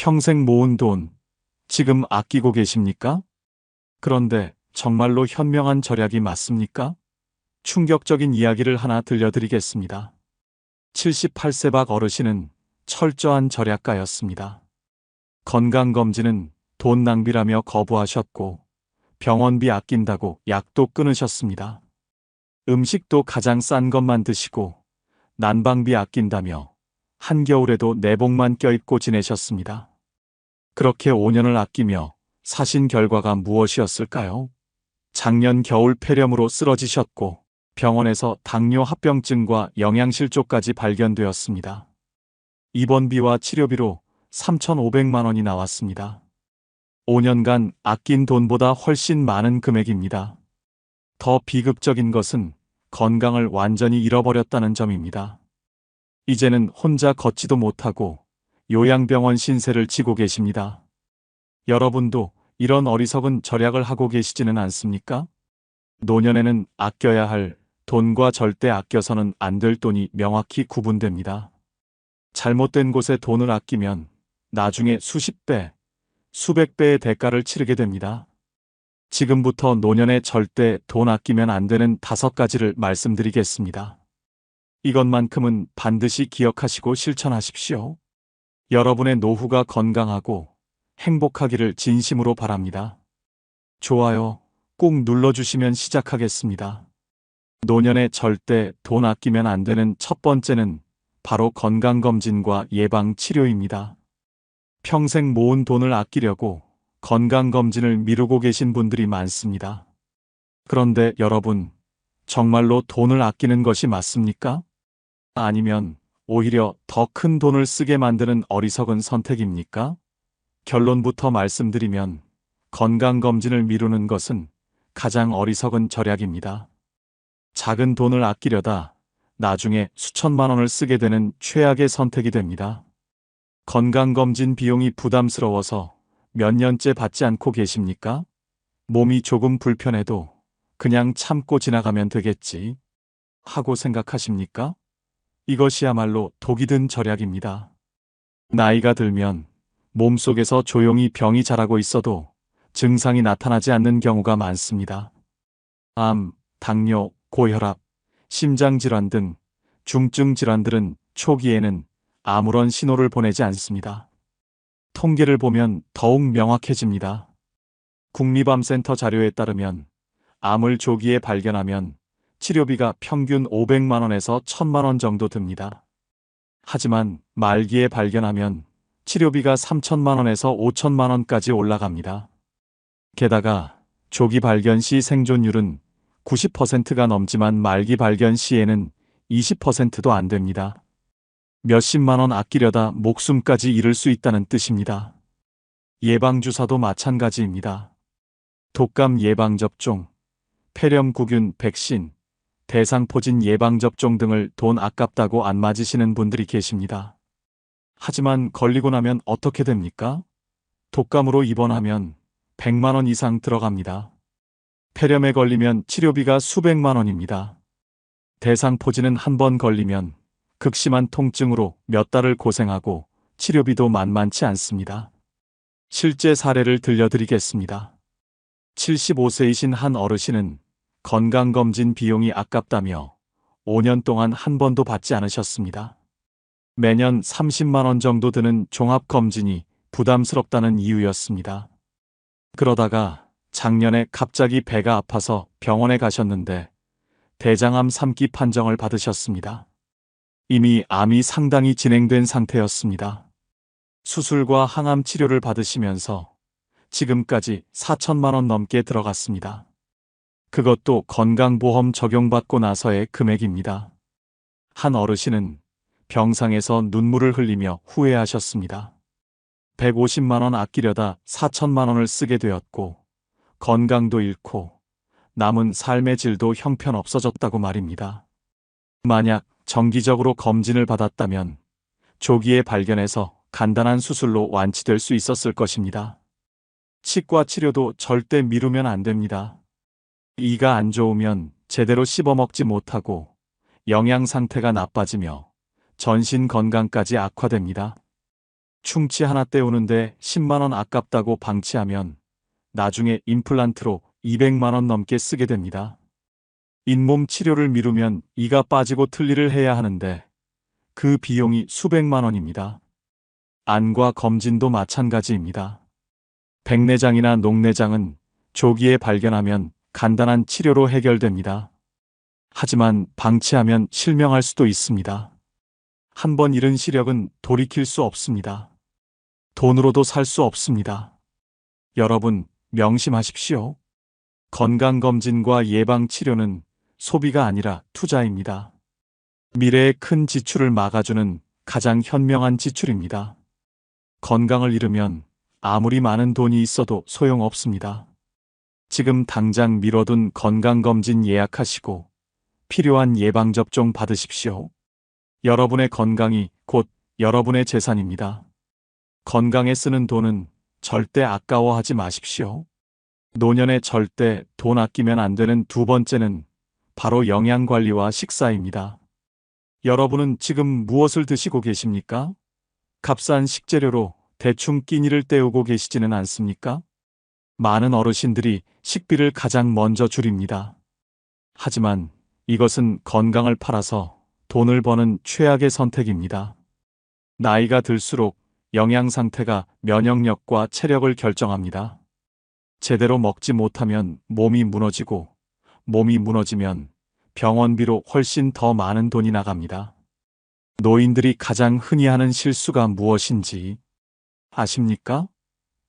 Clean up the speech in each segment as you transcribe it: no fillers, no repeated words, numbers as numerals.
평생 모은 돈, 지금 아끼고 계십니까? 그런데 정말로 현명한 절약이 맞습니까? 충격적인 이야기를 하나 들려드리겠습니다. 78세 박 어르신은 철저한 절약가였습니다. 건강검진은 돈 낭비라며 거부하셨고 병원비 아낀다고 약도 끊으셨습니다. 음식도 가장 싼 것만 드시고 난방비 아낀다며 한겨울에도 내복만 껴입고 지내셨습니다. 그렇게 5년을 아끼며 사신 결과가 무엇이었을까요? 작년 겨울 폐렴으로 쓰러지셨고 병원에서 당뇨 합병증과 영양실조까지 발견되었습니다. 입원비와 치료비로 3,500만 원이 나왔습니다. 5년간 아낀 돈보다 훨씬 많은 금액입니다. 더 비극적인 것은 건강을 완전히 잃어버렸다는 점입니다. 이제는 혼자 걷지도 못하고 요양병원 신세를 지고 계십니다. 여러분도 이런 어리석은 절약을 하고 계시지는 않습니까? 노년에는 아껴야 할 돈과 절대 아껴서는 안 될 돈이 명확히 구분됩니다. 잘못된 곳에 돈을 아끼면 나중에 수십 배, 수백 배의 대가를 치르게 됩니다. 지금부터 노년에 절대 돈 아끼면 안 되는 5가지를 말씀드리겠습니다. 이것만큼은 반드시 기억하시고 실천하십시오. 여러분의 노후가 건강하고 행복하기를 진심으로 바랍니다. 좋아요 꼭 눌러주시면 시작하겠습니다. 노년에 절대 돈 아끼면 안 되는 첫 번째는 바로 건강검진과 예방치료입니다. 평생 모은 돈을 아끼려고 건강검진을 미루고 계신 분들이 많습니다. 그런데 여러분, 정말로 돈을 아끼는 것이 맞습니까? 아니면 오히려 더 큰 돈을 쓰게 만드는 어리석은 선택입니까? 결론부터 말씀드리면 건강검진을 미루는 것은 가장 어리석은 절약입니다. 작은 돈을 아끼려다 나중에 수천만 원을 쓰게 되는 최악의 선택이 됩니다. 건강검진 비용이 부담스러워서 몇 년째 받지 않고 계십니까? 몸이 조금 불편해도 그냥 참고 지나가면 되겠지 하고 생각하십니까? 이것이야말로 독이 든 절약입니다. 나이가 들면 몸속에서 조용히 병이 자라고 있어도 증상이 나타나지 않는 경우가 많습니다. 암, 당뇨, 고혈압, 심장질환 등 중증 질환들은 초기에는 아무런 신호를 보내지 않습니다. 통계를 보면 더욱 명확해집니다. 국립암센터 자료에 따르면 암을 조기에 발견하면 치료비가 평균 500만 원에서 1,000만 원 정도 듭니다. 하지만 말기에 발견하면 치료비가 3,000만 원에서 5,000만 원까지 올라갑니다. 게다가 조기 발견 시 생존율은 90%가 넘지만 말기 발견 시에는 20%도 안 됩니다. 몇십만 원 아끼려다 목숨까지 잃을 수 있다는 뜻입니다. 예방주사도 마찬가지입니다. 독감 예방접종, 폐렴구균 백신, 대상포진 예방접종 등을 돈 아깝다고 안 맞으시는 분들이 계십니다. 하지만 걸리고 나면 어떻게 됩니까? 독감으로 입원하면 100만 원 이상 들어갑니다. 폐렴에 걸리면 치료비가 수백만 원입니다. 대상포진은 한 번 걸리면 극심한 통증으로 몇 달을 고생하고 치료비도 만만치 않습니다. 실제 사례를 들려드리겠습니다. 75세이신 한 어르신은 건강검진 비용이 아깝다며 5년 동안 한 번도 받지 않으셨습니다. 매년 30만 원 정도 드는 종합검진이 부담스럽다는 이유였습니다. 그러다가 작년에 갑자기 배가 아파서 병원에 가셨는데 대장암 3기 판정을 받으셨습니다. 이미 암이 상당히 진행된 상태였습니다. 수술과 항암 치료를 받으시면서 지금까지 4천만 원 넘게 들어갔습니다. 그것도 건강보험 적용받고 나서의 금액입니다. 한 어르신은 병상에서 눈물을 흘리며 후회하셨습니다. 150만 원 아끼려다 4천만 원을 쓰게 되었고 건강도 잃고 남은 삶의 질도 형편없어졌다고 말입니다. 만약 정기적으로 검진을 받았다면 조기에 발견해서 간단한 수술로 완치될 수 있었을 것입니다. 치과 치료도 절대 미루면 안 됩니다. 이가 안 좋으면 제대로 씹어먹지 못하고 영양 상태가 나빠지며 전신 건강까지 악화됩니다. 충치 하나 때우는데 10만 원 아깝다고 방치하면 나중에 임플란트로 200만 원 넘게 쓰게 됩니다. 잇몸 치료를 미루면 이가 빠지고 틀니를 해야 하는데 그 비용이 수백만 원입니다. 안과 검진도 마찬가지입니다. 백내장이나 녹내장은 조기에 발견하면 간단한 치료로 해결됩니다. 하지만 방치하면 실명할 수도 있습니다. 한 번 잃은 시력은 돌이킬 수 없습니다. 돈으로도 살 수 없습니다. 여러분, 명심하십시오. 건강검진과 예방치료는 소비가 아니라 투자입니다. 미래의 큰 지출을 막아주는 가장 현명한 지출입니다. 건강을 잃으면 아무리 많은 돈이 있어도 소용없습니다. 지금 당장 미뤄둔 건강검진 예약하시고 필요한 예방접종 받으십시오. 여러분의 건강이 곧 여러분의 재산입니다. 건강에 쓰는 돈은 절대 아까워하지 마십시오. 노년에 절대 돈 아끼면 안 되는 두 번째는 바로 영양관리와 식사입니다. 여러분은 지금 무엇을 드시고 계십니까? 값싼 식재료로 대충 끼니를 때우고 계시지는 않습니까? 많은 어르신들이 식비를 가장 먼저 줄입니다. 하지만 이것은 건강을 팔아서 돈을 버는 최악의 선택입니다. 나이가 들수록 영양 상태가 면역력과 체력을 결정합니다. 제대로 먹지 못하면 몸이 무너지고, 몸이 무너지면 병원비로 훨씬 더 많은 돈이 나갑니다. 노인들이 가장 흔히 하는 실수가 무엇인지 아십니까?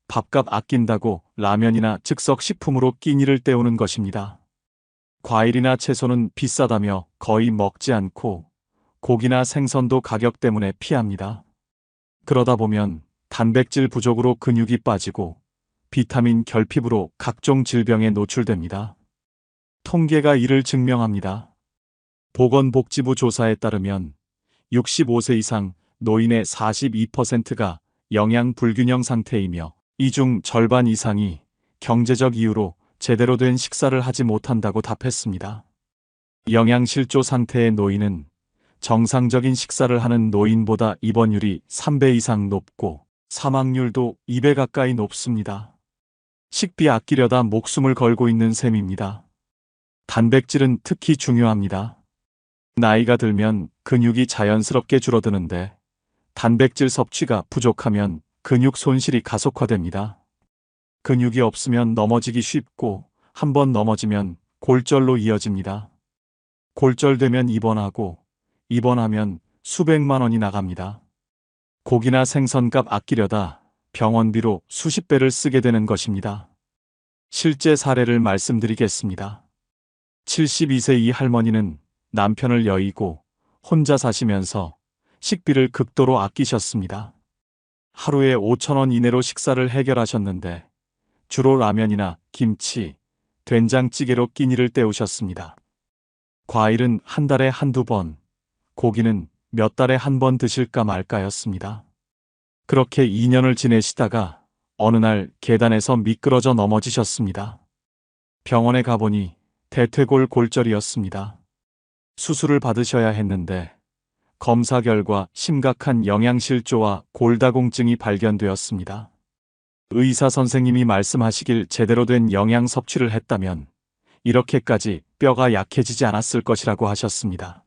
밥값 아낀다고 라면이나 즉석식품으로 끼니를 때우는 것입니다. 과일이나 채소는 비싸다며 거의 먹지 않고 고기나 생선도 가격 때문에 피합니다. 그러다 보면 단백질 부족으로 근육이 빠지고 비타민 결핍으로 각종 질병에 노출됩니다. 통계가 이를 증명합니다. 보건복지부 조사에 따르면 65세 이상 노인의 42%가 영양 불균형 상태이며 이 중 절반 이상이 경제적 이유로 제대로 된 식사를 하지 못한다고 답했습니다. 영양실조 상태의 노인은 정상적인 식사를 하는 노인보다 입원율이 3배 이상 높고 사망률도 2배 가까이 높습니다. 식비 아끼려다 목숨을 걸고 있는 셈입니다. 단백질은 특히 중요합니다. 나이가 들면 근육이 자연스럽게 줄어드는데 단백질 섭취가 부족하면 근육 손실이 가속화됩니다. 근육이 없으면 넘어지기 쉽고 한번 넘어지면 골절로 이어집니다. 골절되면 입원하고 입원하면 수백만 원이 나갑니다. 고기나 생선값 아끼려다 병원비로 수십 배를 쓰게 되는 것입니다. 실제 사례를 말씀드리겠습니다. 72세 이 할머니는 남편을 여의고 혼자 사시면서 식비를 극도로 아끼셨습니다. 하루에 5천 원 이내로 식사를 해결하셨는데 주로 라면이나 김치, 된장찌개로 끼니를 때우셨습니다. 과일은 한 달에 한두 번, 고기는 몇 달에 한 번 드실까 말까였습니다. 그렇게 2년을 지내시다가 어느 날 계단에서 미끄러져 넘어지셨습니다. 병원에 가보니 대퇴골 골절이었습니다. 수술을 받으셔야 했는데 검사 결과 심각한 영양실조와 골다공증이 발견되었습니다. 의사 선생님이 말씀하시길 제대로 된 영양 섭취를 했다면 이렇게까지 뼈가 약해지지 않았을 것이라고 하셨습니다.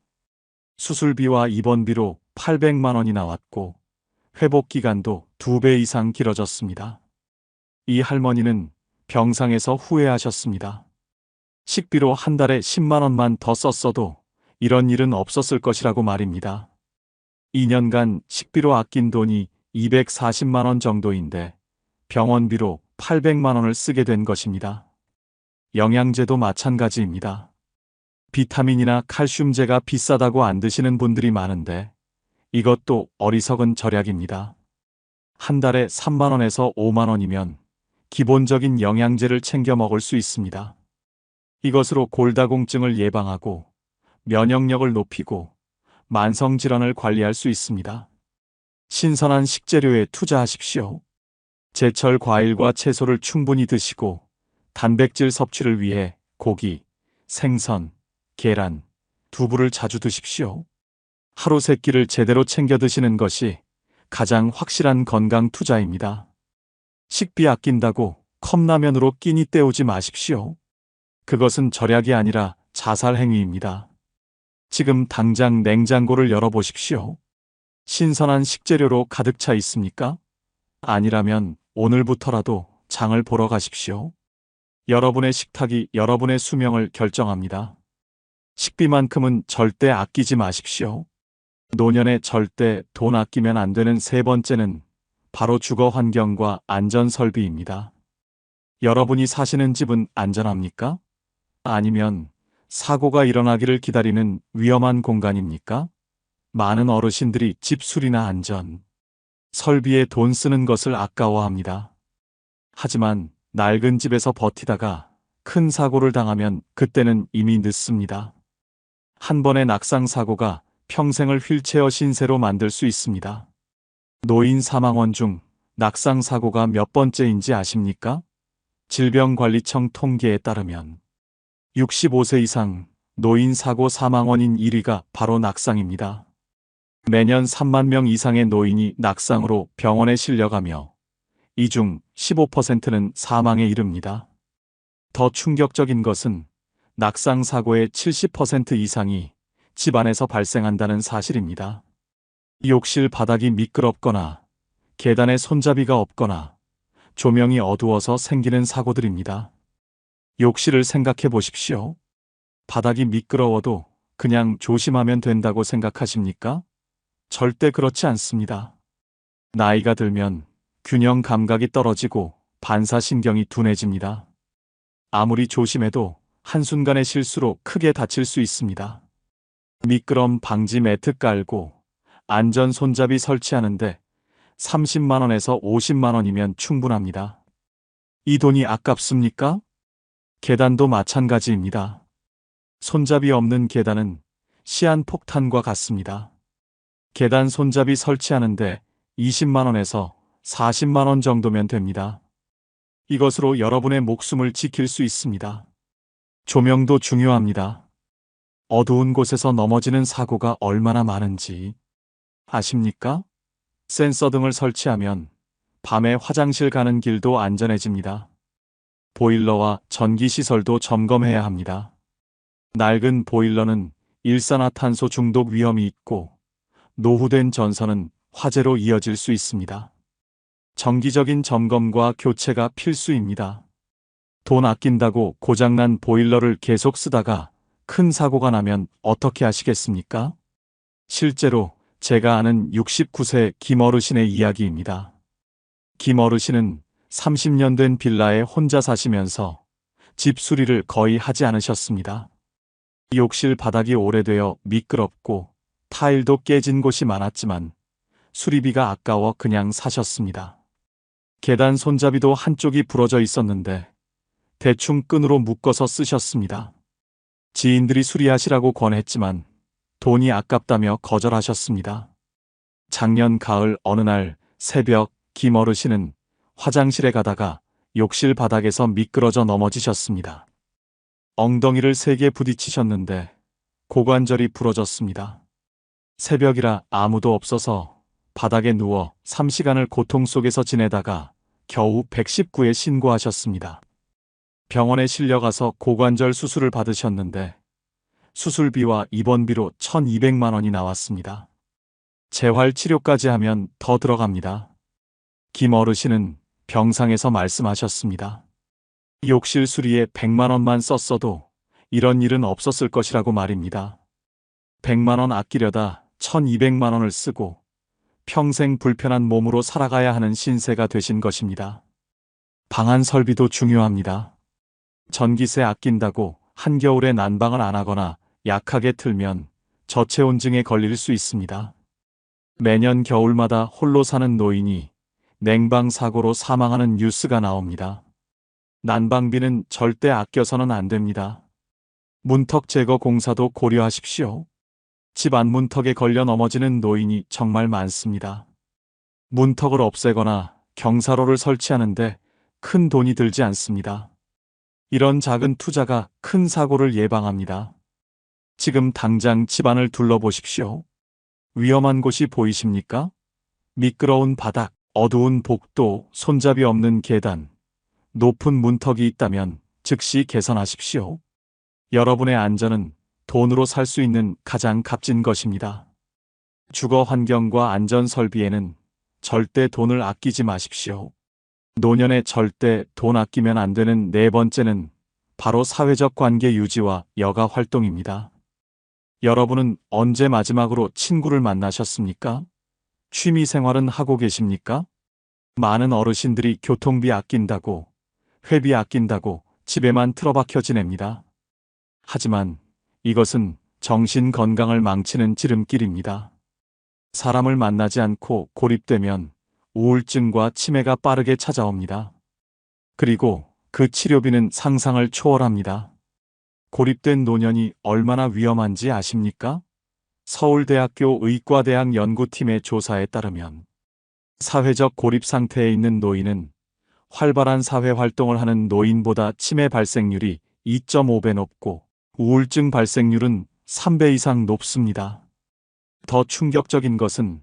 수술비와 입원비로 800만 원이 나왔고 회복 기간도 2배 이상 길어졌습니다. 이 할머니는 병상에서 후회하셨습니다. 식비로 한 달에 10만 원만 더 썼어도 이런 일은 없었을 것이라고 말입니다. 2년간 식비로 아낀 돈이 240만 원 정도인데 병원비로 800만 원을 쓰게 된 것입니다. 영양제도 마찬가지입니다. 비타민이나 칼슘제가 비싸다고 안 드시는 분들이 많은데 이것도 어리석은 절약입니다. 한 달에 3만 원에서 5만 원이면 기본적인 영양제를 챙겨 먹을 수 있습니다. 이것으로 골다공증을 예방하고 면역력을 높이고 만성질환을 관리할 수 있습니다. 신선한 식재료에 투자하십시오. 제철 과일과 채소를 충분히 드시고 단백질 섭취를 위해 고기, 생선, 계란, 두부를 자주 드십시오. 하루 3끼를 제대로 챙겨 드시는 것이 가장 확실한 건강 투자입니다. 식비 아낀다고 컵라면으로 끼니 때우지 마십시오. 그것은 절약이 아니라 자살 행위입니다. 지금 당장 냉장고를 열어보십시오. 신선한 식재료로 가득 차 있습니까? 아니라면 오늘부터라도 장을 보러 가십시오. 여러분의 식탁이 여러분의 수명을 결정합니다. 식비만큼은 절대 아끼지 마십시오. 노년에 절대 돈 아끼면 안 되는 세 번째는 바로 주거 환경과 안전 설비입니다. 여러분이 사시는 집은 안전합니까? 아니면 사고가 일어나기를 기다리는 위험한 공간입니까? 많은 어르신들이 집 수리나 안전, 설비에 돈 쓰는 것을 아까워합니다. 하지만 낡은 집에서 버티다가 큰 사고를 당하면 그때는 이미 늦습니다. 한 번의 낙상 사고가 평생을 휠체어 신세로 만들 수 있습니다. 노인 사망원 중 낙상 사고가 몇 번째인지 아십니까? 질병관리청 통계에 따르면 65세 이상 노인 사고 사망원인 1위가 바로 낙상입니다. 매년 3만 명 이상의 노인이 낙상으로 병원에 실려가며 이 중 15%는 사망에 이릅니다. 더 충격적인 것은 낙상 사고의 70% 이상이 집 안에서 발생한다는 사실입니다. 욕실 바닥이 미끄럽거나 계단에 손잡이가 없거나 조명이 어두워서 생기는 사고들입니다. 욕실을 생각해 보십시오. 바닥이 미끄러워도 그냥 조심하면 된다고 생각하십니까? 절대 그렇지 않습니다. 나이가 들면 균형 감각이 떨어지고 반사신경이 둔해집니다. 아무리 조심해도 한순간의 실수로 크게 다칠 수 있습니다. 미끄럼 방지 매트 깔고 안전 손잡이 설치하는데 30만 원에서 50만 원이면 충분합니다. 이 돈이 아깝습니까? 계단도 마찬가지입니다. 손잡이 없는 계단은 시한폭탄과 같습니다. 계단 손잡이 설치하는데 20만 원에서 40만 원 정도면 됩니다. 이것으로 여러분의 목숨을 지킬 수 있습니다. 조명도 중요합니다. 어두운 곳에서 넘어지는 사고가 얼마나 많은지 아십니까? 센서 등을 설치하면 밤에 화장실 가는 길도 안전해집니다. 보일러와 전기시설도 점검해야 합니다. 낡은 보일러는 일산화탄소 중독 위험이 있고 노후된 전선은 화재로 이어질 수 있습니다. 정기적인 점검과 교체가 필수입니다. 돈 아낀다고 고장난 보일러를 계속 쓰다가 큰 사고가 나면 어떻게 하시겠습니까? 실제로 제가 아는 69세 김어르신의 이야기입니다. 김어르신은 30년 된 빌라에 혼자 사시면서 집 수리를 거의 하지 않으셨습니다. 욕실 바닥이 오래되어 미끄럽고 타일도 깨진 곳이 많았지만 수리비가 아까워 그냥 사셨습니다. 계단 손잡이도 한쪽이 부러져 있었는데 대충 끈으로 묶어서 쓰셨습니다. 지인들이 수리하시라고 권했지만 돈이 아깝다며 거절하셨습니다. 작년 가을 어느 날 새벽 김어르신은 화장실에 가다가 욕실 바닥에서 미끄러져 넘어지셨습니다. 엉덩이를 세게 부딪히셨는데 고관절이 부러졌습니다. 새벽이라 아무도 없어서 바닥에 누워 3시간을 고통 속에서 지내다가 겨우 119에 신고하셨습니다. 병원에 실려가서 고관절 수술을 받으셨는데 수술비와 입원비로 1,200만 원이 나왔습니다. 재활 치료까지 하면 더 들어갑니다. 김 어르신은 병상에서 말씀하셨습니다. 욕실 수리에 100만 원만 썼어도 이런 일은 없었을 것이라고 말입니다. 100만 원 아끼려다 1,200만 원을 쓰고 평생 불편한 몸으로 살아가야 하는 신세가 되신 것입니다. 방안 설비도 중요합니다. 전기세 아낀다고 한겨울에 난방을 안 하거나 약하게 틀면 저체온증에 걸릴 수 있습니다. 매년 겨울마다 홀로 사는 노인이 냉방 사고로 사망하는 뉴스가 나옵니다. 난방비는 절대 아껴서는 안 됩니다. 문턱 제거 공사도 고려하십시오. 집 안문턱에 걸려 넘어지는 노인이 정말 많습니다. 문턱을 없애거나 경사로를 설치하는데 큰 돈이 들지 않습니다. 이런 작은 투자가 큰 사고를 예방합니다. 지금 당장 집안을 둘러보십시오. 위험한 곳이 보이십니까? 미끄러운 바닥, 어두운 복도, 손잡이 없는 계단, 높은 문턱이 있다면 즉시 개선하십시오. 여러분의 안전은 돈으로 살 수 있는 가장 값진 것입니다. 주거 환경과 안전 설비에는 절대 돈을 아끼지 마십시오. 노년에 절대 돈 아끼면 안 되는 네 번째는 바로 사회적 관계 유지와 여가 활동입니다. 여러분은 언제 마지막으로 친구를 만나셨습니까? 취미 생활은 하고 계십니까? 많은 어르신들이 교통비 아낀다고, 회비 아낀다고 집에만 틀어박혀 지냅니다. 하지만 이것은 정신 건강을 망치는 지름길입니다. 사람을 만나지 않고 고립되면 우울증과 치매가 빠르게 찾아옵니다. 그리고 그 치료비는 상상을 초월합니다. 고립된 노년이 얼마나 위험한지 아십니까? 서울대학교 의과대학 연구팀의 조사에 따르면 사회적 고립 상태에 있는 노인은 활발한 사회 활동을 하는 노인보다 치매 발생률이 2.5배 높고 우울증 발생률은 3배 이상 높습니다. 더 충격적인 것은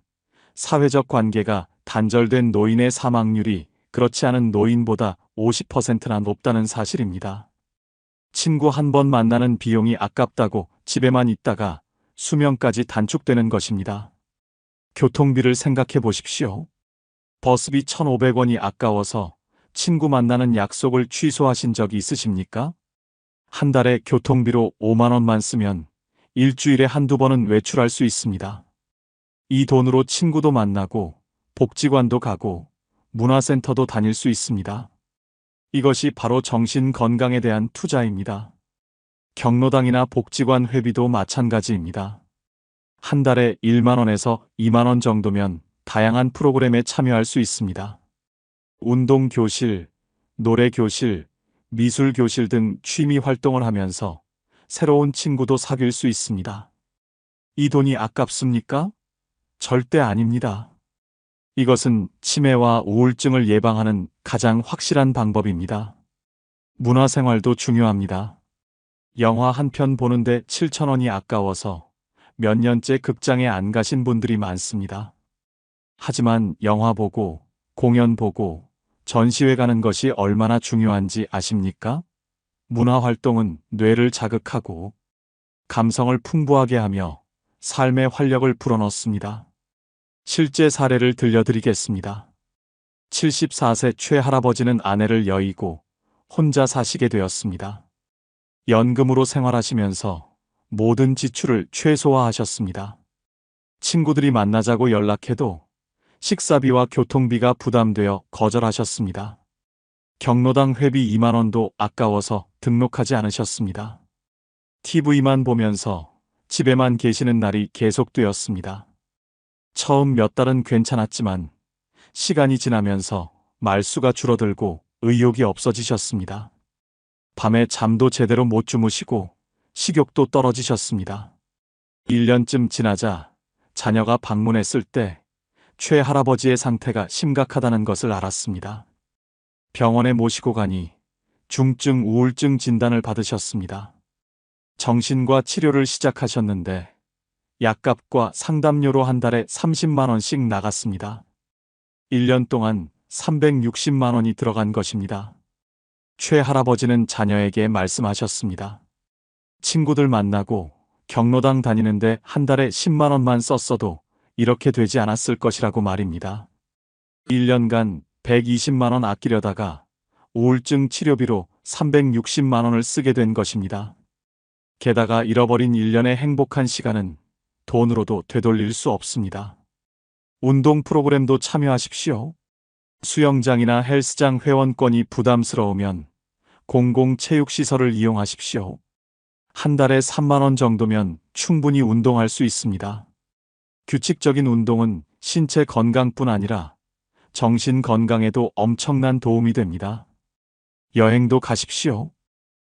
사회적 관계가 단절된 노인의 사망률이 그렇지 않은 노인보다 50%나 높다는 사실입니다. 친구 한 번 만나는 비용이 아깝다고 집에만 있다가 수명까지 단축되는 것입니다. 교통비를 생각해 보십시오. 버스비 1,500원이 아까워서 친구 만나는 약속을 취소하신 적이 있으십니까? 한 달에 교통비로 5만 원만 쓰면 일주일에 한두 번은 외출할 수 있습니다. 이 돈으로 친구도 만나고 복지관도 가고 문화센터도 다닐 수 있습니다. 이것이 바로 정신 건강에 대한 투자입니다. 경로당이나 복지관 회비도 마찬가지입니다. 한 달에 1만 원에서 2만 원 정도면 다양한 프로그램에 참여할 수 있습니다. 운동교실, 노래교실, 미술교실 등 취미 활동을 하면서 새로운 친구도 사귈 수 있습니다. 이 돈이 아깝습니까? 절대 아닙니다. 이것은 치매와 우울증을 예방하는 가장 확실한 방법입니다. 문화생활도 중요합니다. 영화 한 편 보는데 7,000원이 아까워서 몇 년째 극장에 안 가신 분들이 많습니다. 하지만 영화 보고, 공연 보고, 전시회 가는 것이 얼마나 중요한지 아십니까? 문화활동은 뇌를 자극하고 감성을 풍부하게 하며 삶의 활력을 불어넣습니다. 실제 사례를 들려드리겠습니다. 74세 최할아버지는 아내를 여의고 혼자 사시게 되었습니다. 연금으로 생활하시면서 모든 지출을 최소화하셨습니다. 친구들이 만나자고 연락해도 식사비와 교통비가 부담되어 거절하셨습니다. 경로당 회비 2만 원도 아까워서 등록하지 않으셨습니다. TV만 보면서 집에만 계시는 날이 계속되었습니다. 처음 몇 달은 괜찮았지만 시간이 지나면서 말수가 줄어들고 의욕이 없어지셨습니다. 밤에 잠도 제대로 못 주무시고 식욕도 떨어지셨습니다. 1년쯤 지나자 자녀가 방문했을 때 최 할아버지의 상태가 심각하다는 것을 알았습니다. 병원에 모시고 가니 중증 우울증 진단을 받으셨습니다. 정신과 치료를 시작하셨는데 약값과 상담료로 한 달에 30만 원씩 나갔습니다. 1년 동안 360만 원이 들어간 것입니다. 최 할아버지는 자녀에게 말씀하셨습니다. 친구들 만나고 경로당 다니는데 한 달에 10만 원만 썼어도 이렇게 되지 않았을 것이라고 말입니다. 1년간 120만 원 아끼려다가 우울증 치료비로 360만 원을 쓰게 된 것입니다. 게다가 잃어버린 1년의 행복한 시간은 돈으로도 되돌릴 수 없습니다. 운동 프로그램도 참여하십시오. 수영장이나 헬스장 회원권이 부담스러우면 공공체육시설을 이용하십시오. 한 달에 3만 원 정도면 충분히 운동할 수 있습니다. 규칙적인 운동은 신체 건강뿐 아니라 정신 건강에도 엄청난 도움이 됩니다. 여행도 가십시오.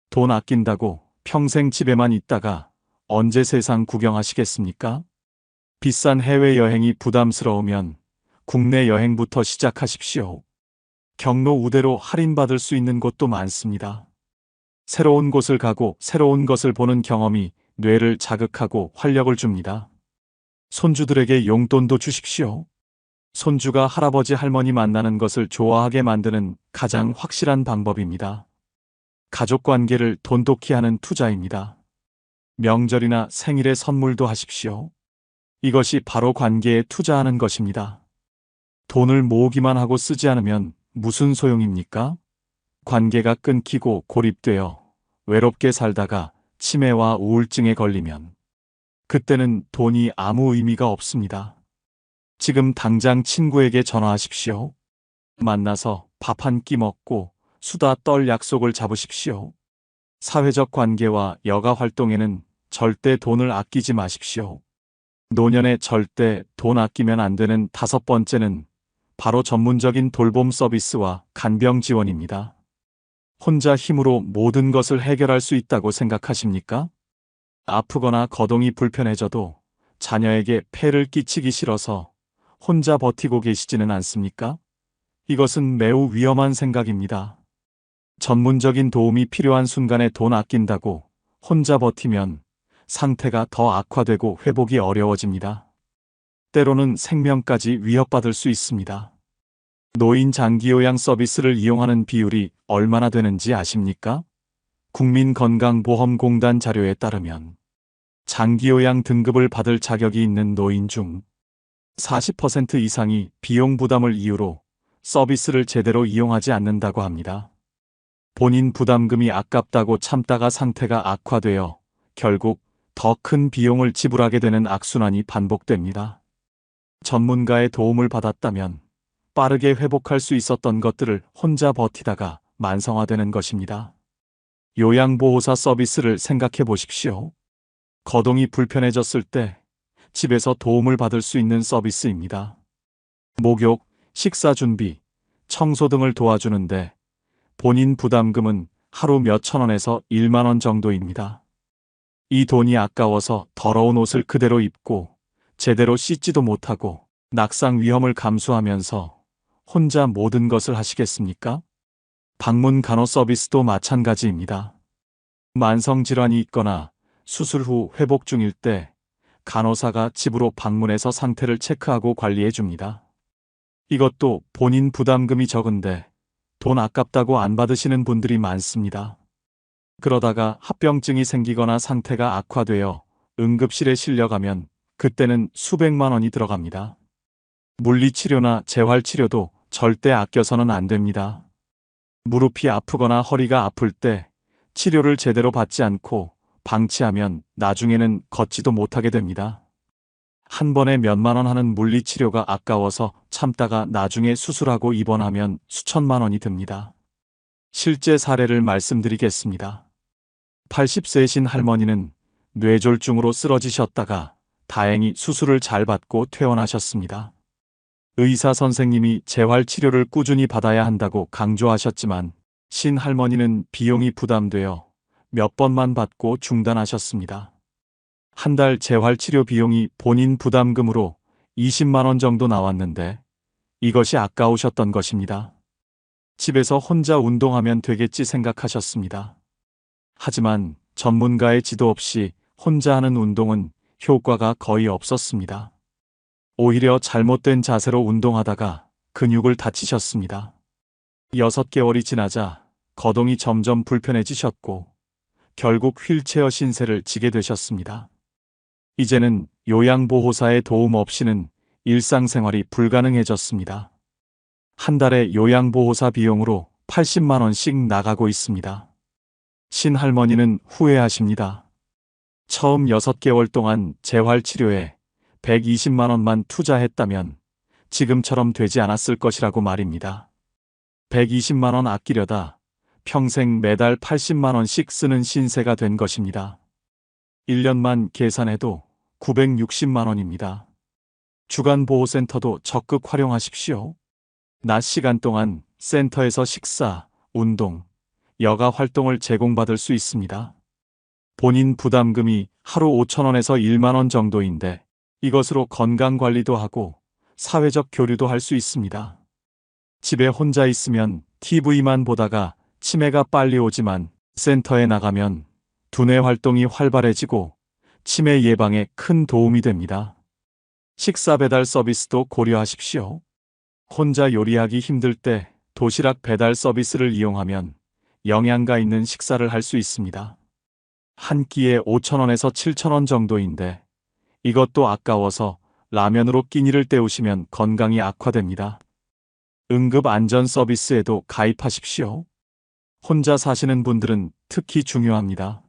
돈 아낀다고 평생 집에만 있다가 언제 세상 구경하시겠습니까? 비싼 해외여행이 부담스러우면 국내 여행부터 시작하십시오. 경로 우대로 할인받을 수 있는 곳도 많습니다. 새로운 곳을 가고 새로운 것을 보는 경험이 뇌를 자극하고 활력을 줍니다. 손주들에게 용돈도 주십시오. 손주가 할아버지 할머니 만나는 것을 좋아하게 만드는 가장 확실한 방법입니다. 가족 관계를 돈독히 하는 투자입니다. 명절이나 생일에 선물도 하십시오. 이것이 바로 관계에 투자하는 것입니다. 돈을 모으기만 하고 쓰지 않으면 무슨 소용입니까? 관계가 끊기고 고립되어 외롭게 살다가 치매와 우울증에 걸리면 그때는 돈이 아무 의미가 없습니다. 지금 당장 친구에게 전화하십시오. 만나서 밥 한 끼 먹고 수다 떨 약속을 잡으십시오. 사회적 관계와 여가 활동에는 절대 돈을 아끼지 마십시오. 노년에 절대 돈 아끼면 안 되는 5번째는 바로 전문적인 돌봄 서비스와 간병 지원입니다. 혼자 힘으로 모든 것을 해결할 수 있다고 생각하십니까? 아프거나 거동이 불편해져도 자녀에게 폐를 끼치기 싫어서 혼자 버티고 계시지는 않습니까? 이것은 매우 위험한 생각입니다. 전문적인 도움이 필요한 순간에 돈 아낀다고 혼자 버티면 상태가 더 악화되고 회복이 어려워집니다. 때로는 생명까지 위협받을 수 있습니다. 노인 장기요양 서비스를 이용하는 비율이 얼마나 되는지 아십니까? 국민건강보험공단 자료에 따르면 장기요양 등급을 받을 자격이 있는 노인 중 40% 이상이 비용 부담을 이유로 서비스를 제대로 이용하지 않는다고 합니다. 본인 부담금이 아깝다고 참다가 상태가 악화되어 결국 더 큰 비용을 지불하게 되는 악순환이 반복됩니다. 전문가의 도움을 받았다면 빠르게 회복할 수 있었던 것들을 혼자 버티다가 만성화되는 것입니다. 요양보호사 서비스를 생각해 보십시오. 거동이 불편해졌을 때 집에서 도움을 받을 수 있는 서비스입니다. 목욕, 식사 준비, 청소 등을 도와주는데 본인 부담금은 하루 몇천 원에서 1만 원 정도입니다. 이 돈이 아까워서 더러운 옷을 그대로 입고 제대로 씻지도 못하고 낙상 위험을 감수하면서 혼자 모든 것을 하시겠습니까? 방문 간호 서비스도 마찬가지입니다. 만성질환이 있거나 수술 후 회복 중일 때 간호사가 집으로 방문해서 상태를 체크하고 관리해 줍니다. 이것도 본인 부담금이 적은데 돈 아깝다고 안 받으시는 분들이 많습니다. 그러다가 합병증이 생기거나 상태가 악화되어 응급실에 실려가면 그때는 수백만 원이 들어갑니다. 물리치료나 재활치료도 절대 아껴서는 안 됩니다. 무릎이 아프거나 허리가 아플 때 치료를 제대로 받지 않고 방치하면 나중에는 걷지도 못하게 됩니다. 한 번에 몇만 원 하는 물리치료가 아까워서 참다가 나중에 수술하고 입원하면 수천만 원이 듭니다. 실제 사례를 말씀드리겠습니다. 80세이신 할머니는 뇌졸중으로 쓰러지셨다가 다행히 수술을 잘 받고 퇴원하셨습니다. 의사 선생님이 재활치료를 꾸준히 받아야 한다고 강조하셨지만 신할머니는 비용이 부담되어 몇 번만 받고 중단하셨습니다. 한 달 재활치료 비용이 본인 부담금으로 20만 원 정도 나왔는데 이것이 아까우셨던 것입니다. 집에서 혼자 운동하면 되겠지 생각하셨습니다. 하지만 전문가의 지도 없이 혼자 하는 운동은 효과가 거의 없었습니다. 오히려 잘못된 자세로 운동하다가 근육을 다치셨습니다. 6개월이 지나자 거동이 점점 불편해지셨고 결국 휠체어 신세를 지게 되셨습니다. 이제는 요양보호사의 도움 없이는 일상생활이 불가능해졌습니다. 한 달에 요양보호사 비용으로 80만 원씩 나가고 있습니다. 신할머니는 후회하십니다. 처음 6개월 동안 재활치료에 120만 원만 투자했다면 지금처럼 되지 않았을 것이라고 말입니다. 120만 원 아끼려다 평생 매달 80만 원씩 쓰는 신세가 된 것입니다. 1년만 계산해도 960만 원입니다. 주간보호센터도 적극 활용하십시오. 낮 시간 동안 센터에서 식사, 운동, 여가 활동을 제공받을 수 있습니다. 본인 부담금이 하루 5천 원에서 1만 원 정도인데 이것으로 건강관리도 하고 사회적 교류도 할 수 있습니다. 집에 혼자 있으면 TV만 보다가 치매가 빨리 오지만 센터에 나가면 두뇌 활동이 활발해지고 치매 예방에 큰 도움이 됩니다. 식사 배달 서비스도 고려하십시오. 혼자 요리하기 힘들 때 도시락 배달 서비스를 이용하면 영양가 있는 식사를 할 수 있습니다. 한 끼에 5,000원에서 7,000원 정도인데 이것도 아까워서 라면으로 끼니를 때우시면 건강이 악화됩니다. 응급 안전 서비스에도 가입하십시오. 혼자 사시는 분들은 특히 중요합니다.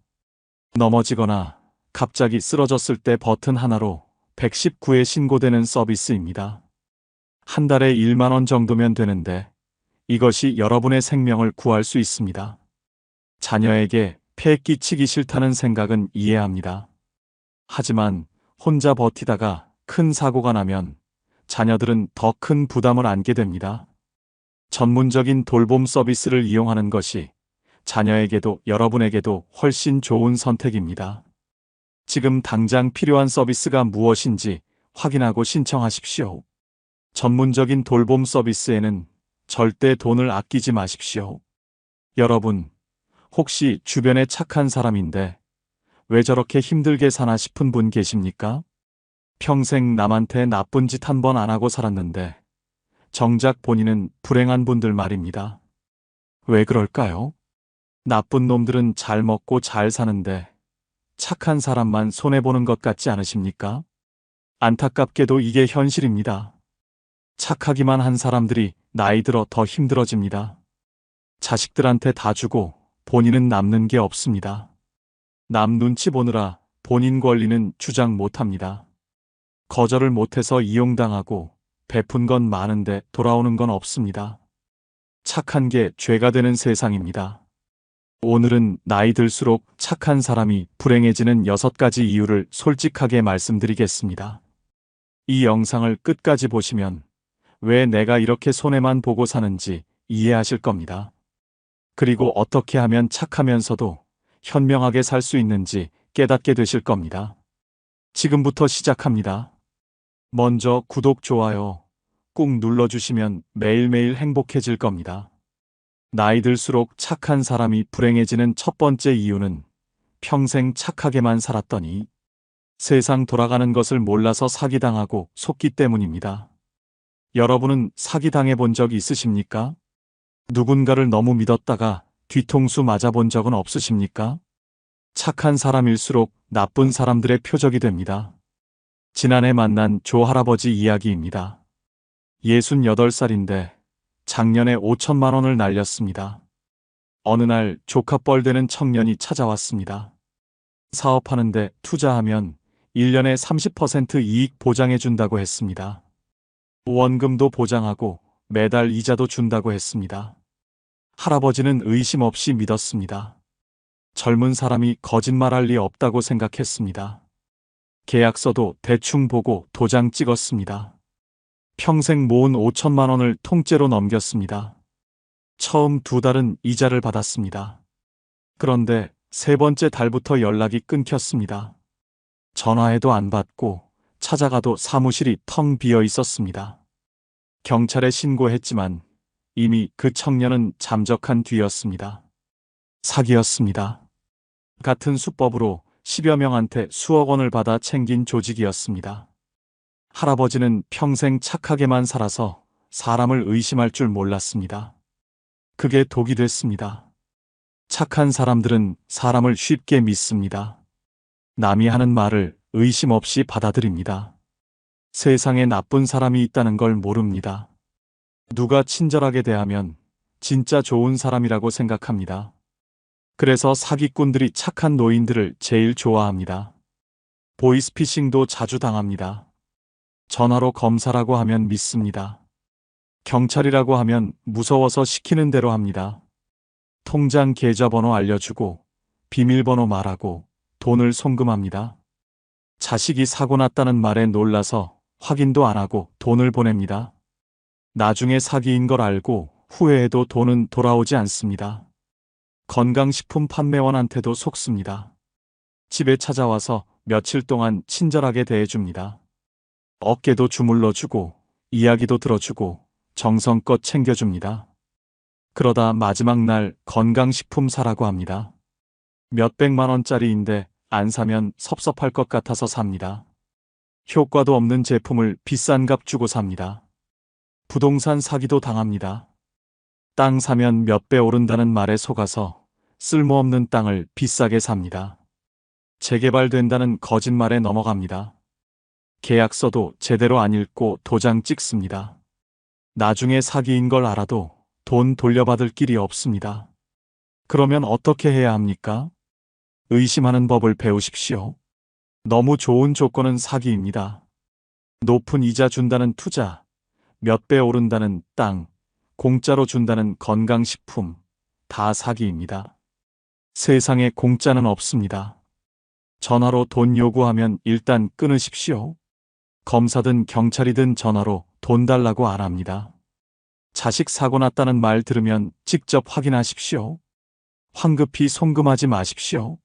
넘어지거나 갑자기 쓰러졌을 때 버튼 하나로 119에 신고되는 서비스입니다. 한 달에 1만 원 정도면 되는데 이것이 여러분의 생명을 구할 수 있습니다. 자녀에게 폐 끼치기 싫다는 생각은 이해합니다. 하지만 혼자 버티다가 큰 사고가 나면 자녀들은 더 큰 부담을 안게 됩니다. 전문적인 돌봄 서비스를 이용하는 것이 자녀에게도 여러분에게도 훨씬 좋은 선택입니다. 지금 당장 필요한 서비스가 무엇인지 확인하고 신청하십시오. 전문적인 돌봄 서비스에는 절대 돈을 아끼지 마십시오. 여러분, 혹시 주변에 착한 사람인데 왜 저렇게 힘들게 사나 싶은 분 계십니까? 평생 남한테 나쁜 짓 한 번 안 하고 살았는데 정작 본인은 불행한 분들 말입니다. 왜 그럴까요? 나쁜 놈들은 잘 먹고 잘 사는데 착한 사람만 손해보는 것 같지 않으십니까? 안타깝게도 이게 현실입니다. 착하기만 한 사람들이 나이 들어 더 힘들어집니다. 자식들한테 다 주고 본인은 남는 게 없습니다. 남 눈치 보느라 본인 권리는 주장 못합니다. 거절을 못해서 이용당하고 베푼 건 많은데 돌아오는 건 없습니다. 착한 게 죄가 되는 세상입니다. 오늘은 나이 들수록 착한 사람이 불행해지는 6가지 이유를 솔직하게 말씀드리겠습니다. 이 영상을 끝까지 보시면 왜 내가 이렇게 손해만 보고 사는지 이해하실 겁니다. 그리고 어떻게 하면 착하면서도 현명하게 살 수 있는지 깨닫게 되실 겁니다. 지금부터 시작합니다. 먼저 구독, 좋아요 꾹 눌러주시면 매일매일 행복해질 겁니다. 나이 들수록 착한 사람이 불행해지는 첫 번째 이유는 평생 착하게만 살았더니 세상 돌아가는 것을 몰라서 사기당하고 속기 때문입니다. 여러분은 사기당해 본 적 있으십니까? 누군가를 너무 믿었다가 뒤통수 맞아본 적은 없으십니까? 착한 사람일수록 나쁜 사람들의 표적이 됩니다. 지난해 만난 조 할아버지 이야기입니다. 68살인데 작년에 5천만 원을 날렸습니다. 어느 날 조카뻘 되는 청년이 찾아왔습니다. 사업하는데 투자하면 1년에 30% 이익 보장해준다고 했습니다. 원금도 보장하고 매달 이자도 준다고 했습니다. 할아버지는 의심 없이 믿었습니다. 젊은 사람이 거짓말할 리 없다고 생각했습니다. 계약서도 대충 보고 도장 찍었습니다. 평생 모은 5천만 원을 통째로 넘겼습니다. 처음 2달은 이자를 받았습니다. 그런데 3번째 달부터 연락이 끊겼습니다. 전화해도 안 받고 찾아가도 사무실이 텅 비어 있었습니다. 경찰에 신고했지만 이미 그 청년은 잠적한 뒤였습니다. 사기였습니다. 같은 수법으로 10여 명한테 수억 원을 받아 챙긴 조직이었습니다. 할아버지는 평생 착하게만 살아서 사람을 의심할 줄 몰랐습니다. 그게 독이 됐습니다. 착한 사람들은 사람을 쉽게 믿습니다. 남이 하는 말을 의심 없이 받아들입니다. 세상에 나쁜 사람이 있다는 걸 모릅니다. 누가 친절하게 대하면 진짜 좋은 사람이라고 생각합니다. 그래서 사기꾼들이 착한 노인들을 제일 좋아합니다. 보이스피싱도 자주 당합니다. 전화로 검사라고 하면 믿습니다. 경찰이라고 하면 무서워서 시키는 대로 합니다. 통장 계좌번호 알려주고 비밀번호 말하고 돈을 송금합니다. 자식이 사고 났다는 말에 놀라서 확인도 안 하고 돈을 보냅니다. 나중에 사기인 걸 알고 후회해도 돈은 돌아오지 않습니다. 건강식품 판매원한테도 속습니다. 집에 찾아와서 며칠 동안 친절하게 대해줍니다. 어깨도 주물러주고 이야기도 들어주고 정성껏 챙겨줍니다. 그러다 마지막 날 건강식품 사라고 합니다. 몇백만 원짜리인데 안 사면 섭섭할 것 같아서 삽니다. 효과도 없는 제품을 비싼 값 주고 삽니다. 부동산 사기도 당합니다. 땅 사면 몇 배 오른다는 말에 속아서 쓸모없는 땅을 비싸게 삽니다. 재개발된다는 거짓말에 넘어갑니다. 계약서도 제대로 안 읽고 도장 찍습니다. 나중에 사기인 걸 알아도 돈 돌려받을 길이 없습니다. 그러면 어떻게 해야 합니까? 의심하는 법을 배우십시오. 너무 좋은 조건은 사기입니다. 높은 이자 준다는 투자, 몇 배 오른다는 땅, 공짜로 준다는 건강식품, 다 사기입니다. 세상에 공짜는 없습니다. 전화로 돈 요구하면 일단 끊으십시오. 검사든 경찰이든 전화로 돈 달라고 안 합니다. 자식 사고 났다는 말 들으면 직접 확인하십시오. 황급히 송금하지 마십시오.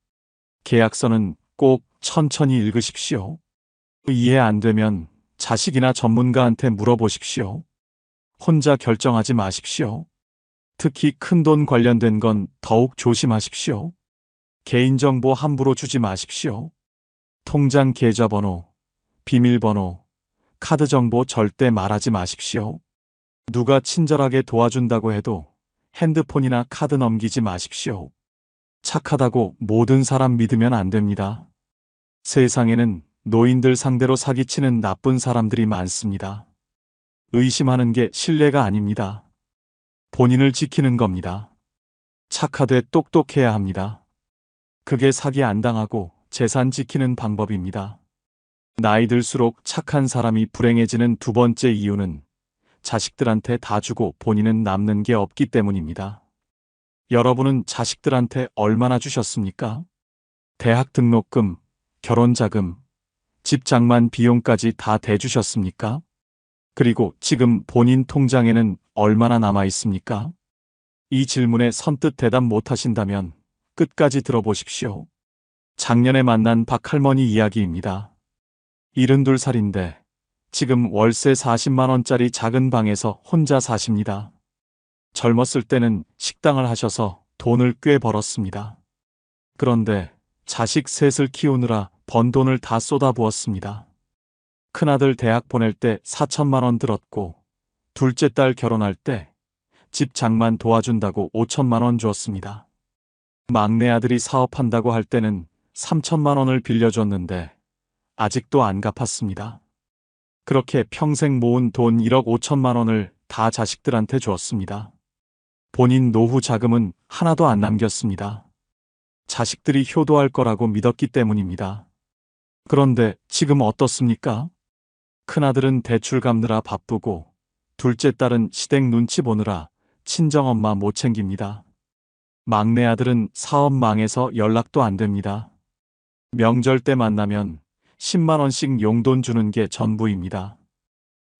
계약서는 꼭 천천히 읽으십시오. 이해 안 되면 자식이나 전문가한테 물어보십시오. 혼자 결정하지 마십시오. 특히 큰돈 관련된 건 더욱 조심하십시오. 개인정보 함부로 주지 마십시오. 통장 계좌번호, 비밀번호, 카드 정보 절대 말하지 마십시오. 누가 친절하게 도와준다고 해도 핸드폰이나 카드 넘기지 마십시오. 착하다고 모든 사람 믿으면 안 됩니다. 세상에는 노인들 상대로 사기치는 나쁜 사람들이 많습니다. 의심하는 게 신뢰가 아닙니다. 본인을 지키는 겁니다. 착하되 똑똑해야 합니다. 그게 사기 안 당하고 재산 지키는 방법입니다. 나이 들수록 착한 사람이 불행해지는 두 번째 이유는 자식들한테 다 주고 본인은 남는 게 없기 때문입니다. 여러분은 자식들한테 얼마나 주셨습니까? 대학 등록금, 결혼자금, 집 장만 비용까지 다 대주셨습니까? 그리고 지금 본인 통장에는 얼마나 남아 있습니까? 이 질문에 선뜻 대답 못 하신다면 끝까지 들어보십시오. 작년에 만난 박할머니 이야기입니다. 72살인데 지금 월세 40만 원짜리 작은 방에서 혼자 사십니다. 젊었을 때는 식당을 하셔서 돈을 꽤 벌었습니다. 그런데 자식 셋을 키우느라 번 돈을 다 쏟아부었습니다. 큰아들 대학 보낼 때 4천만 원 들었고 둘째 딸 결혼할 때 집 장만 도와준다고 5천만 원 주었습니다. 막내 아들이 사업한다고 할 때는 3천만 원을 빌려줬는데 아직도 안 갚았습니다. 그렇게 평생 모은 돈 1억 5천만 원을 다 자식들한테 주었습니다. 본인 노후 자금은 하나도 안 남겼습니다. 자식들이 효도할 거라고 믿었기 때문입니다. 그런데 지금 어떻습니까? 큰아들은 대출 갚느라 바쁘고 둘째 딸은 시댁 눈치 보느라 친정엄마 못 챙깁니다. 막내 아들은 사업 망해서 연락도 안 됩니다. 명절 때 만나면 10만 원씩 용돈 주는 게 전부입니다.